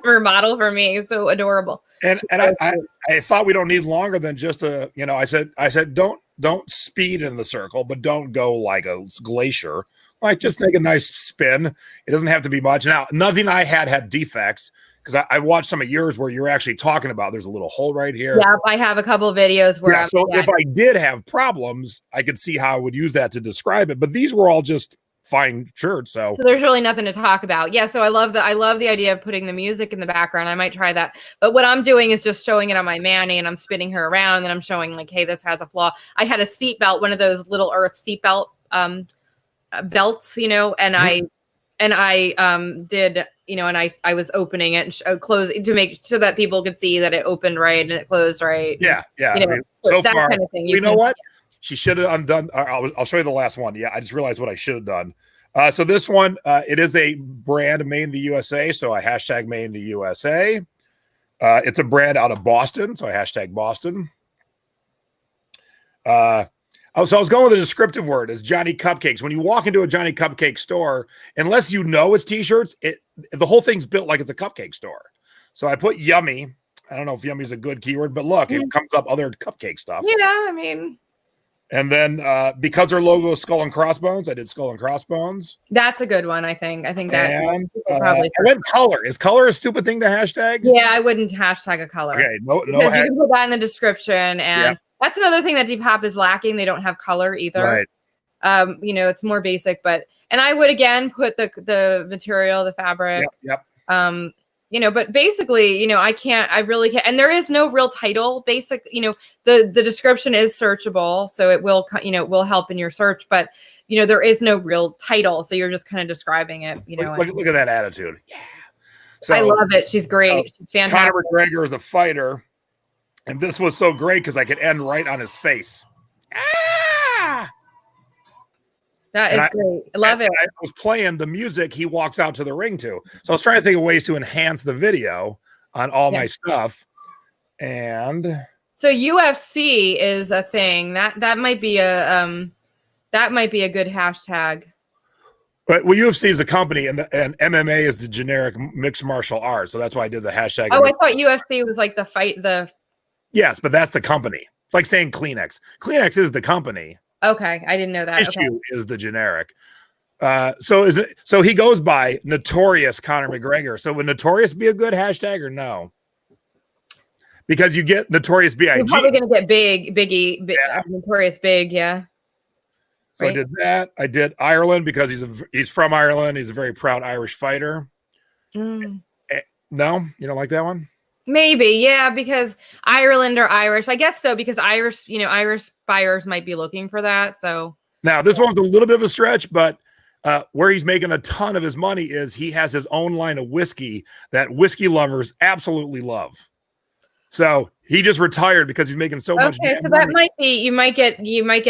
A: her model for me. It's so adorable.
B: And I thought we don't need longer than just a, you know, I said don't speed in the circle, but don't go like a glacier. Like just take a nice spin. It doesn't have to be much. Now, nothing I had defects. Because I watched some of yours where you're actually talking about there's a little hole right here.
A: Yeah, I have a couple of videos where
B: so if I did have problems, I could see how I would use that to describe it. But these were all just fine shirts. So
A: there's really nothing to talk about. Yeah, so I love the idea of putting the music in the background. I might try that. But what I'm doing is just showing it on my Manny and I'm spinning her around and I'm showing like, hey, this has a flaw. I had a seat belt, one of those little Earth seat belt belts, you know, and I did, you know, and I was opening it and closing to make so that people could see that it opened right and it closed right.
B: Yeah. Yeah.
A: You know,
B: I mean, so
A: that
B: far,
A: kind of thing.
B: You know what? She should have undone. I'll show you the last one. Yeah. I just realized what I should have done. So this one, it is a brand made in the USA. So I hashtag made in the USA. It's a brand out of Boston. So I hashtag Boston. So I was going with a descriptive word as Johnny Cupcakes. When you walk into a Johnny Cupcake store, unless you know it's t-shirts, the whole thing's built like it's a cupcake store. So I put yummy. I don't know if yummy is a good keyword, but look, it comes up other cupcake stuff.
A: Yeah, I mean.
B: And then because their logo is skull and crossbones, I did skull and crossbones.
A: That's a good one, I think. I think that
B: and, probably. I went color. Is color a stupid thing to hashtag?
A: Yeah, I wouldn't hashtag a color.
B: Okay, no.
A: Because you can put that in the description and. Yeah. That's another thing that Depop is lacking. They don't have color either. Right. You know, it's more basic, and I would again put the material, the fabric.
B: Yep.
A: You know, but basically, you know, I really can't. And there is no real title. You know, the description is searchable, so it will, you know, will help in your search. But you know, there is no real title, so you're just kind of describing it. You know,
B: look at that attitude. Yeah. So,
A: I love it. She's great. She's fantastic.
B: Conor McGregor is a fighter. And this was so great because I could end right on his face. Ah!
A: That is great. I love it.
B: I was playing the music he walks out to the ring to. So I was trying to think of ways to enhance the video on all my stuff. And
A: so UFC is a thing. That might be a good hashtag.
B: But UFC is a company and MMA is the generic mixed martial arts. So that's why I did the hashtag.
A: Oh, I thought UFC was like the
B: Yes, but that's the company. It's like saying Kleenex. Kleenex is the company.
A: Okay, I didn't know that.
B: Tissue is the generic. So he goes by Notorious Conor McGregor. So would Notorious be a good hashtag or no? Because you get Notorious B.I.G.
A: You're probably going to get Biggie, Notorious Big, yeah.
B: So right. I did that. I did Ireland because he's from Ireland. He's a very proud Irish fighter. No, you don't like that one?
A: Maybe, yeah, because Ireland or Irish. I guess so, because Irish buyers might be looking for that. So
B: now this one's a little bit of a stretch, but where he's making a ton of his money is he has his own line of whiskey that whiskey lovers absolutely love. So he just retired because he's making so much.
A: Okay, so that might be you might get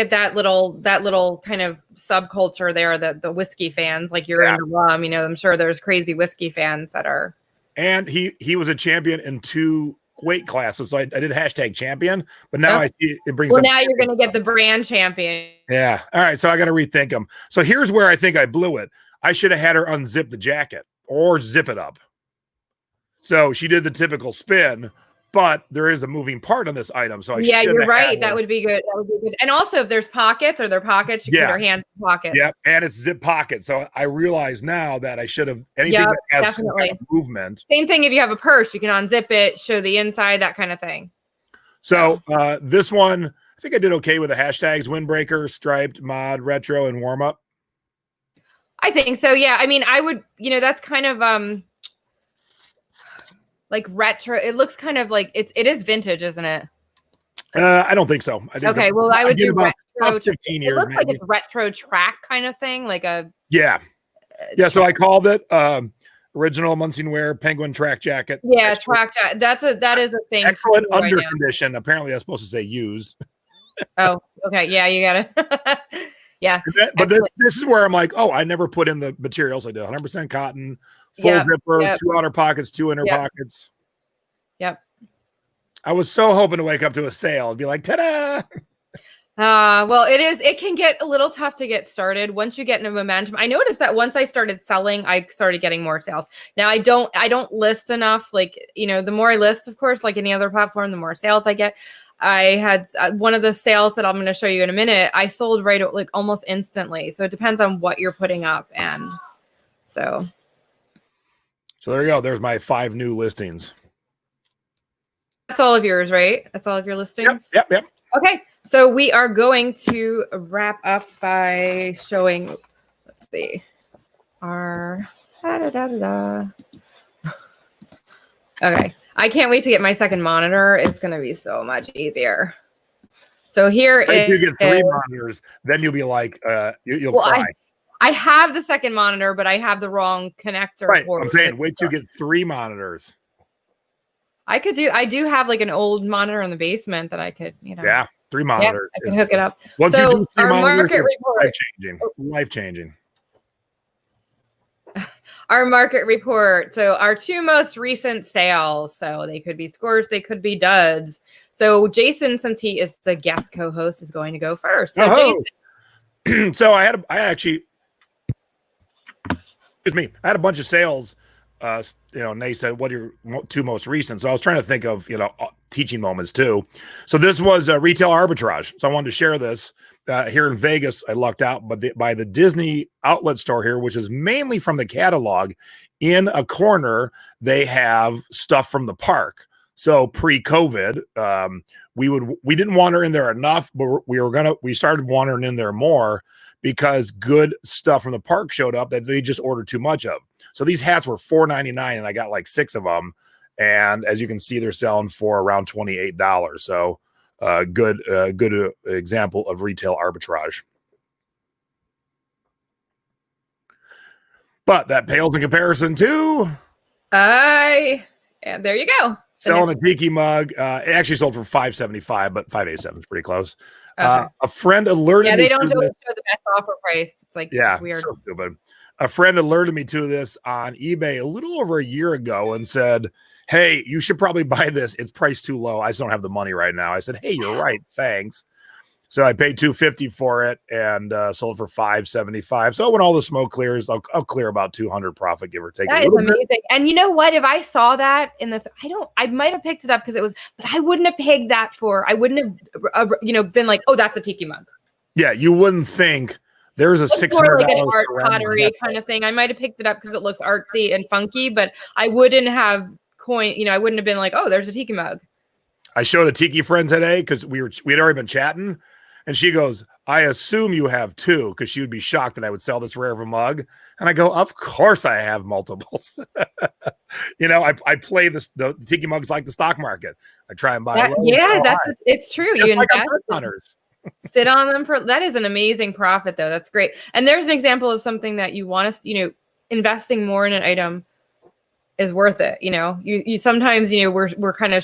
A: that little kind of subculture there, that the whiskey fans, like you're into rum. You know, I'm sure there's crazy whiskey fans that are.
B: And he was a champion in 2 weight classes. So I did hashtag champion, but now I see it brings.
A: Well, now you're going to get the brand champion.
B: Yeah. All right. So I got to rethink them. So here's where I think I blew it. I should have had her unzip the jacket or zip it up. So she did the typical spin, but there is a moving part on this item. So
A: you're right. That would be good. That would be good. And also, if there's pockets or there are pockets, you can put your hands in pockets.
B: Yeah, and it's zip pocket. So I realize now that I should have anything that has some kind of movement.
A: Same thing if you have a purse, you can unzip it, show the inside, that kind of thing.
B: So this one, I think I did okay with the hashtags: windbreaker, striped, mod, retro, and warm up.
A: I think so. Yeah. I mean, I would. That's kind of like retro. It looks kind of like it is vintage, isn't it?
B: I don't think so. I think
A: well, I would do retro.
B: 15 years.
A: It looks like it's retro track kind of thing, like a
B: So I called it original Muncie wear penguin track jacket.
A: Yeah, track jacket. That is a thing.
B: Excellent under condition. Apparently, that's supposed to say used.
A: Oh, okay. Yeah, you got it. Yeah.
B: But this is where I'm like, I never put in the materials. I did 100% cotton. Full zipper, 2 outer pockets, 2 inner pockets.
A: Yep.
B: I was so hoping to wake up to a sale and be like, ta-da!
A: Well, it can get a little tough to get started once you get into momentum. I noticed that once I started selling, I started getting more sales. Now I don't list enough. Like, the more I list, of course, like any other platform, the more sales I get. I had one of the sales that I'm going to show you in a minute. I sold like almost instantly. So it depends on what you're putting up. And so
B: there you go. There's my 5 new listings.
A: That's all of yours, right? That's all of your listings?
B: Yep.
A: Okay. So we are going to wrap up by showing, let's see, our Okay. I can't wait to get my second monitor. It's going to be so much easier. So here
B: if you get 3 monitors, then you'll be like, you'll cry.
A: I have the second monitor, but I have the wrong connector.
B: Right. I'm saying, wait till you get 3 monitors.
A: I do have like an old monitor in the basement that I could,
B: Yeah. 3 monitors.
A: I can hook it up.
B: Once you do 3
A: our market report,
B: life changing.
A: Our market report. So our 2 most recent sales. So they could be scores, they could be duds. So Jason, since he is the guest co-host, is going to go first. So
B: Jason. So I had a bunch of sales. And they said, what are your 2 most recent? So I was trying to think of, teaching moments too. So this was a retail arbitrage. So I wanted to share this here in Vegas. I lucked out, but by the Disney outlet store here, which is mainly from the catalog, in a corner, they have stuff from the park. So pre-COVID, we didn't wander in there enough, but we started wandering in there more because good stuff from the park showed up that they just ordered too much of. So these hats were $4.99 and I got like 6 of them. And as you can see, they're selling for around $28. So good example of retail arbitrage. But that pales in comparison to
A: there you go.
B: Selling a Tiki Mug. It actually sold for $5.75, but $5.87 is pretty close. Okay. A friend alerted me.
A: Yeah, they don't always show the best offer price. It's like,
B: yeah,
A: weird.
B: So stupid. A friend alerted me to this on eBay a little over a year ago and said, hey, you should probably buy this. It's priced too low. I just don't have the money right now. I said, hey, you're right. Thanks. So I paid $250 for it and sold for $5.75. So when all the smoke clears, I'll clear about 200 profit, give or take.
A: That is amazing. Bit. And you know what? If I saw that in this, I might have picked it up because it was, but I wouldn't have pegged that for. I wouldn't have, been like, oh, that's a Tiki Mug.
B: Yeah, you wouldn't think. There's a $600
A: like an art pottery kind of thing. I might have picked it up because it looks artsy and funky, but I wouldn't have I wouldn't have been like, oh, there's a Tiki Mug.
B: I showed a Tiki friend today because we had already been chatting, and she goes, I assume you have 2, because she would be shocked that I would sell this rare of a mug. And I go, of course I have multiples. I play the Tiki Mugs like the stock market. I try and buy.
A: It's true.
B: Just
A: you
B: like
A: invest. Sit on them that is an amazing profit though. That's great. And there's an example of something that you want to, investing more in an item is worth it. You sometimes, we're kind of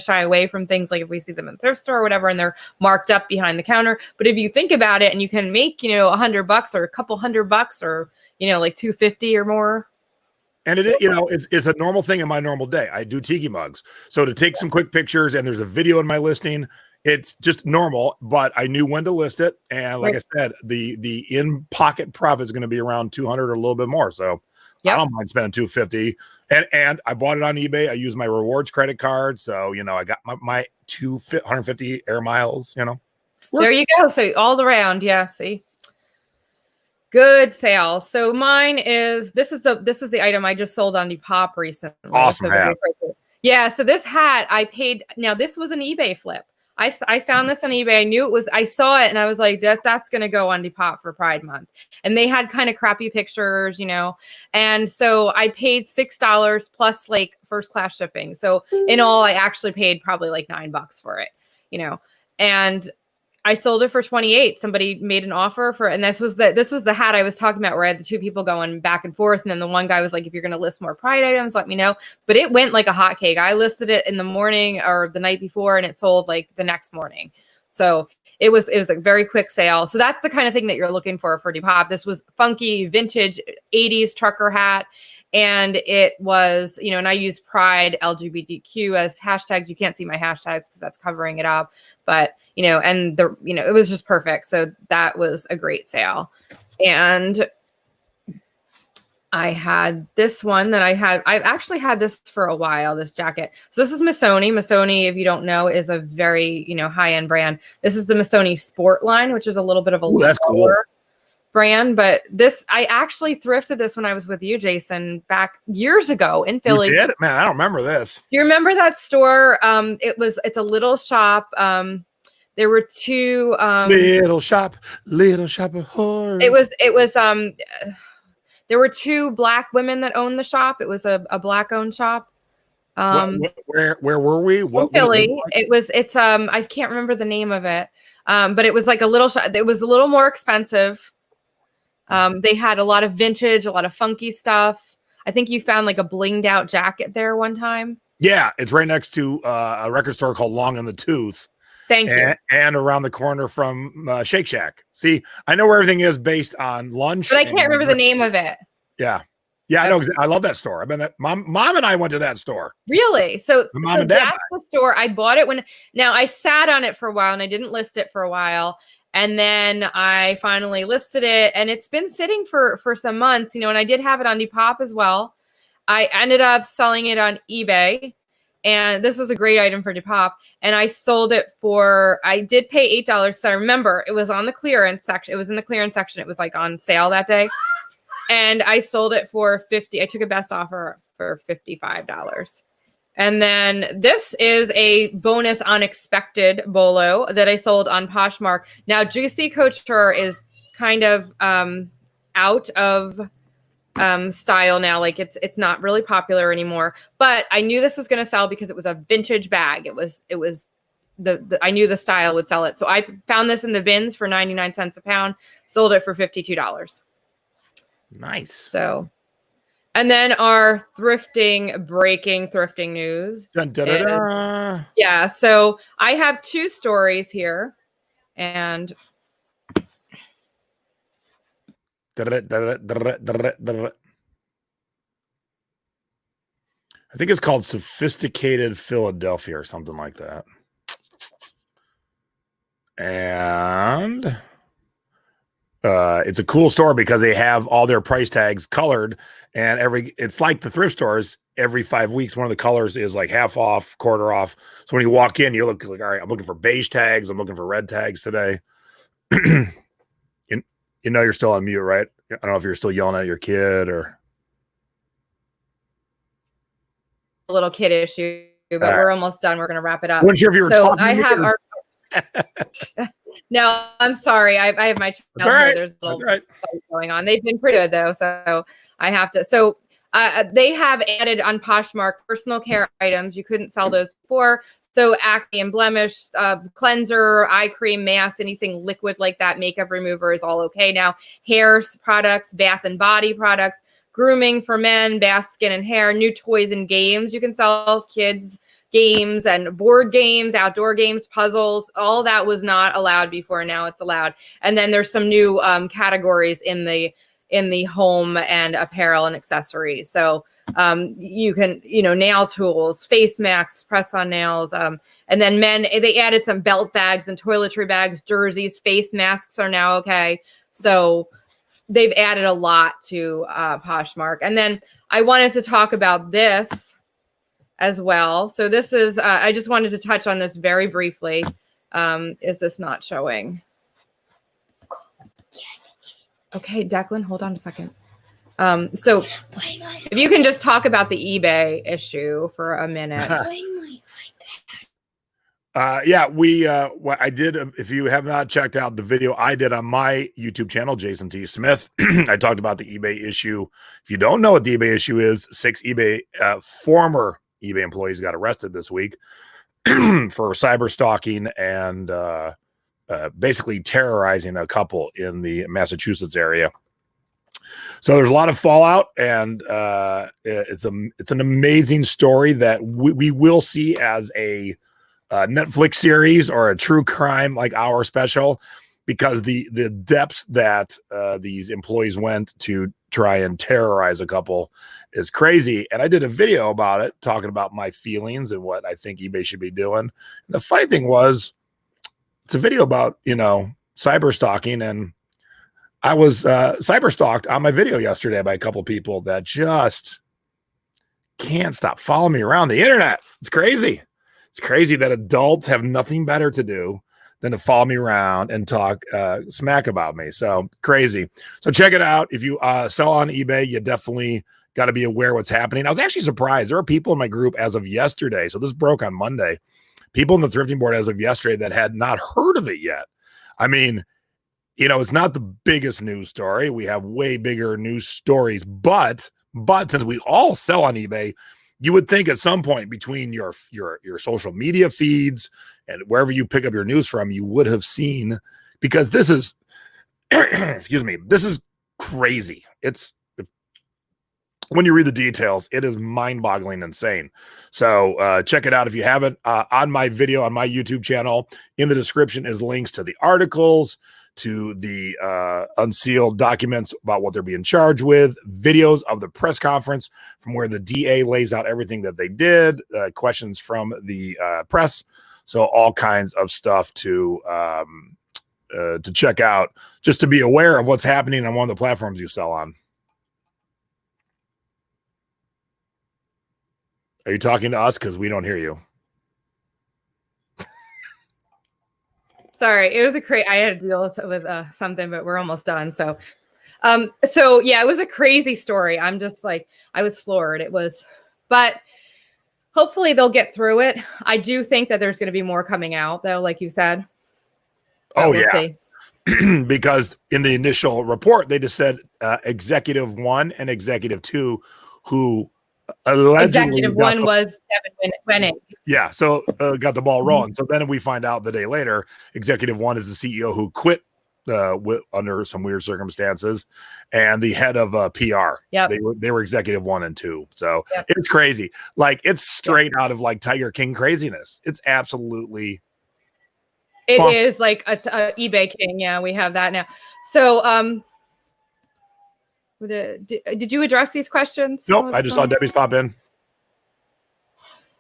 A: shy away from things like if we see them in thrift store or whatever, and they're marked up behind the counter. But if you think about it and you can make, $100 or a couple $100 or, like $250 or more.
B: And it's a normal thing in my normal day. I do Tiki Mugs. So to take some quick pictures, and there's a video in my listing, it's just normal, but I knew when to list it. And like I said, the in-pocket profit is going to be around 200 or a little bit more. So I don't mind spending $250. And I bought it on eBay. I used my rewards credit card. So, I got my 150 air miles,
A: There you go. So all around. Yeah. See, good sale. So mine is, this is the item I just sold on Depop recently.
B: Awesome.
A: Yeah. So this hat I paid. Now this was an eBay flip. I found this on eBay. I knew I saw it and I was like, that's going to go on Depop for Pride Month. And they had kind of crappy pictures, And so I paid $6 plus like first class shipping. So in all, I actually paid probably like $9 for it, and I sold it for 28. Somebody made an offer and this was the hat I was talking about where I had the 2 people going back and forth. And then the one guy was like, if you're going to list more Pride items, let me know. But it went like a hotcake. I listed it in the morning or the night before and it sold like the next morning. So it was a very quick sale. So that's the kind of thing that you're looking for Depop. This was funky, vintage 80s trucker hat. And it was, and I use Pride LGBTQ as hashtags. You can't see my hashtags because that's covering it up, but and it was just perfect. So that was a great sale. And I had this one that I've actually had this for a while, this jacket. So this is Missoni. Missoni, if you don't know, is a very, high-end brand. This is the Missoni Sport line, which is a little bit of a lower brand. But this, I actually thrifted this when I was with you, Jason, back years ago in Philly.
B: You did? Man, I don't remember this.
A: Do you remember that store? It's a little shop. There were two
B: little shop of horrors.
A: It was there were two Black women that owned the shop. It was a Black-owned shop.
B: Where were we?
A: In Philly. It's I can't remember the name of it. But it was like a little shop. It was a little more expensive. They had a lot of vintage, a lot of funky stuff. I think you found like a blinged out jacket there one time.
B: Yeah, it's right next to a record store called Long in the Tooth.
A: Thank you.
B: And around the corner from Shake Shack. See, I know where everything is based on lunch.
A: But I can't remember the name of it.
B: Yeah. Yeah, I know. I love that store. I've been that mom and I went to that store.
A: Really? So
B: mom and dad.
A: That's the store. I bought it now I sat on it for a while and I didn't list it for a while. And then I finally listed it and it's been sitting for some months, and I did have it on Depop as well. I ended up selling it on eBay. And this was a great item for Depop. And I sold it I did pay $8 because I remember it was on the clearance section. It was in the clearance section. It was like on sale that day. And I sold it for $50. I took a best offer for $55. And then this is a bonus unexpected bolo that I sold on Poshmark. Now, Juicy Couture is kind of out of style now. Like it's not really popular anymore, but I knew this was going to sell because it was a vintage bag. It was I knew the style would sell it. So I found this in the bins for 99 cents a pound, sold it for $52.
B: Nice.
A: So, and then our breaking thrifting news.
B: Dun, dun, dun, dun.
A: Yeah. So I have two stories here and
B: I think it's called Sophisticated Philadelphia or something like that. And it's a cool store because they have all their price tags colored, and it's like the thrift stores. Every 5 weeks, one of the colors is like half off, quarter off. So when you walk in, you look like, all right, I'm looking for beige tags. I'm looking for red tags today. You're still on mute, right? I don't know if you're still yelling at your kid or
A: a little kid issue, but we're almost done. We're going to wrap it up.
B: Wasn't sure if you were talking.
A: I have our. No, I'm sorry. I have my child here. There's a little fight going on. They've been pretty good though, so I have to. So they have added on Poshmark personal care items. You couldn't sell those before. So acne and blemish, cleanser, eye cream, mask, anything liquid like that, makeup remover is all okay now. Hair products, bath and body products, grooming for men, bath, skin, and hair, new toys and games. You can sell kids games and board games, outdoor games, puzzles. All that was not allowed before. Now it's allowed. And then there's some new categories in the home and apparel and accessories. So you can, nail tools, face masks, press on nails. And then men, they added some belt bags and toiletry bags, jerseys, face masks are now okay. So they've added a lot to Poshmark. And then I wanted to talk about this as well. So this is, I just wanted to touch on this very briefly. Is this not showing? Okay, Declan, hold on a second. So if you can just talk about the eBay issue for a minute.
B: I did. If you have not checked out the video I did on my YouTube channel, Jason T. Smith, I talked about the eBay issue. If you don't know what the eBay issue is, 6 former eBay employees got arrested this week for cyber stalking and basically terrorizing a couple in the Massachusetts area. So there's a lot of fallout, and it's an amazing story that we will see as a Netflix series or a true crime like our special, because the depths that these employees went to try and terrorize a couple is crazy. And I did a video about it, talking about my feelings and what I think eBay should be doing. And the funny thing was, it's a video about, cyber stalking. And I was cyber stalked on my video yesterday by a couple of people that just can't stop following me around the internet. It's crazy. It's crazy that adults have nothing better to do than to follow me around and talk smack about me. So crazy. So check it out. If you sell on eBay, you definitely got to be aware what's happening. I was actually surprised. There are people in my group as of yesterday. So this broke on Monday. People in the thrifting board as of yesterday that had not heard of it yet. I mean, it's not the biggest news story. We have way bigger news stories, but since we all sell on eBay, you would think at some point between your social media feeds and wherever you pick up your news from, you would have seen, because this is, excuse me, this is crazy. When you read the details, it is mind-boggling insane. So check it out if you haven't. On my video, on my YouTube channel, in the description is links to the articles, to the unsealed documents about what they're being charged with, videos of the press conference from where the DA lays out everything that they did, questions from the press. So all kinds of stuff to check out, just to be aware of what's happening on one of the platforms you sell on. Are you talking to us? Because we don't hear you.
A: Sorry, it was I had to deal with something, but we're almost done. So yeah, it was a crazy story. I'm just like, I was floored. But hopefully they'll get through it. I do think that there's going to be more coming out, though, like you said.
B: Oh, yeah. Because in the initial report, they just said Executive 1 and Executive 2, who allegedly
A: Executive 1 was Devin Winning.
B: Yeah, so got the ball rolling. So then we find out the day later, Executive 1 is the CEO who quit under some weird circumstances, and the head of PR. Yeah, they were Executive 1 and 2. So it's crazy. Like, it's straight out of like Tiger King craziness. It's absolutely.
A: It is like a eBay King. Yeah, we have that now. So did you address these questions?
B: Nope, I just saw Debbie's pop in.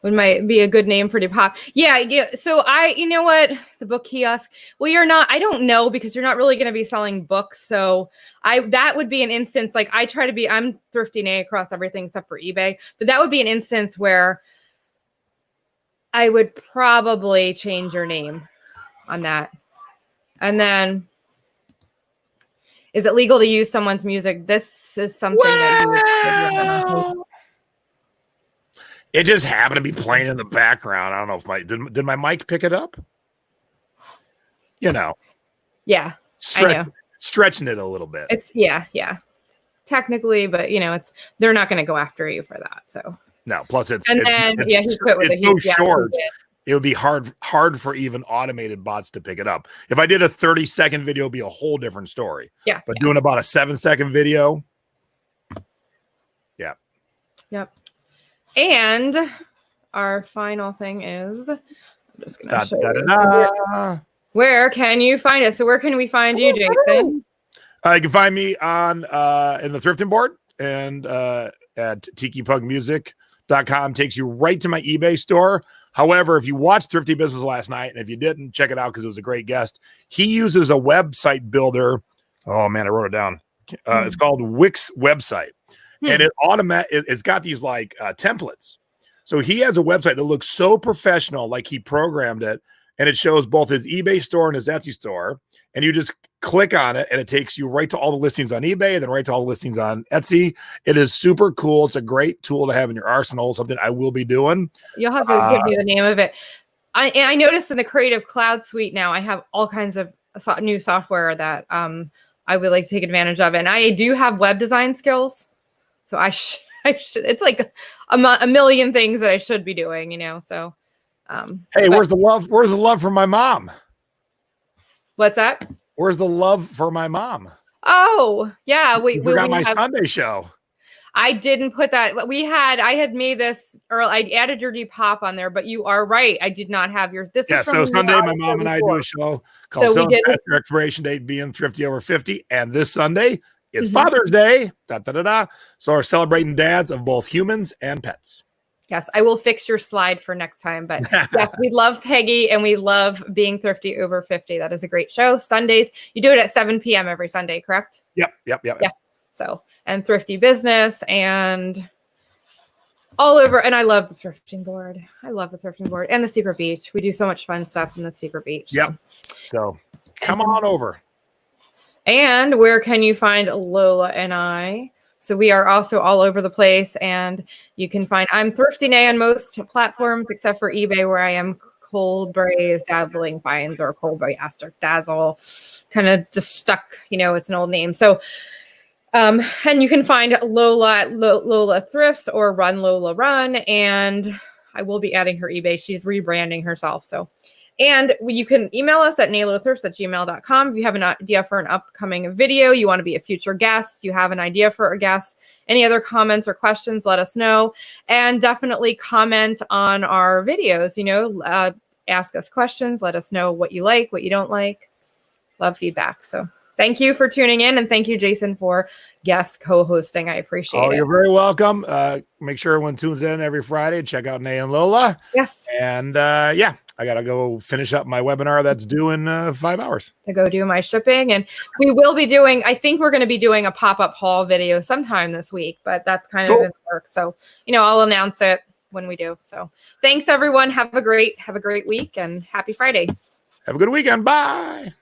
A: Would might be a good name for Depop. Yeah. So you know what? The book kiosk. Well, I don't know, because you're not really going to be selling books. So that would be an instance, like I'm thrifting across everything except for eBay, but that would be an instance where I would probably change your name on that. And then, is it legal to use someone's music? This is something that you would.
B: It just happened to be playing in the background. I don't know if did my mic pick it up?
A: Yeah.
B: Stretching it a little bit.
A: It's yeah. Technically, but they're not going to go after you for that. So
B: no. Plus, he
A: quit with
B: it's so short. It would be hard for even automated bots to pick it up. If I did a 30-second video, it'd be a whole different story.
A: Yeah.
B: But doing about a 7-second video. Yeah.
A: Yep. And our final thing is, I'm just going to show you. Where can you find us? So where can we find you, Jason?
B: You can find me on in the Thrifting board, and at tikimugmusic.com takes you right to my eBay store. However, if you watched Thrifty Business last night, and if you didn't, check it out because it was a great guest. He uses a website builder. Oh man, I wrote it down. It's called Wix Website. And it's got these like templates. So he has a website that looks so professional, like he programmed it, and it shows both his eBay store and his Etsy store. And you just click on it, and it takes you right to all the listings on eBay, and then right to all the listings on Etsy. It is super cool. It's a great tool to have in your arsenal, something I will be doing.
A: You'll have to give me the name of it. I noticed in the Creative Cloud Suite now, I have all kinds of new software that I would like to take advantage of. And I do have web design skills. So I should, it's like a million things that I should be doing, So,
B: hey, where's the love? Where's the love for my mom?
A: What's that?
B: Where's the love for my mom?
A: Oh, yeah.
B: We got my Sunday show.
A: I didn't put that. I had made this, or I added your Depop on there, but you are right. I did not have yours.
B: So Sunday, my mom and I do a show called Selling Past Your Expiration Date, Being Thrifty Over 50. And this Sunday, It's Father's Day. So we're celebrating dads of both humans and pets.
A: Yes, I will fix your slide for next time. But yes, we love Peggy and we love being thrifty over 50. That is a great show. Sundays, you do it at 7 p.m. every Sunday, correct?
B: Yep.
A: Yeah. So, and Thrifty Business and all over. And I love the thrifting board. I love the thrifting board and the Secret Beach. We do so much fun stuff in the Secret Beach.
B: Yep. So come on over.
A: And where can you find Lola and I? So we are also all over the place, and you can find, I'm Thrifting A on most platforms except for eBay, where I am Cold Braised Dazzling Finds or Cold Braised Asterisk Dazzle, kind of just stuck, it's an old name. So, and you can find Lola at Lola Thrifts or Run Lola Run, and I will be adding her eBay. She's rebranding herself. So, and you can email us at naylothrifts@gmail.com if you have an idea for an upcoming video, you want to be a future guest, you have an idea for a guest, any other comments or questions, let us know. And definitely comment on our videos, ask us questions, let us know what you like, what you don't like. Love feedback. So thank you for tuning in, and thank you, Jason, for guest co-hosting. I appreciate it.
B: You're very welcome. Make sure everyone tunes in every Friday. Check out Nay and Lola.
A: Yes.
B: And I got to go finish up my webinar that's due in 5 hours.
A: To go do my shipping. And we will be I think we're going to be doing a pop-up haul video sometime this week, but that's kind of in the works. So, I'll announce it when we do. So thanks, everyone. Have a great week and happy Friday.
B: Have a good weekend. Bye.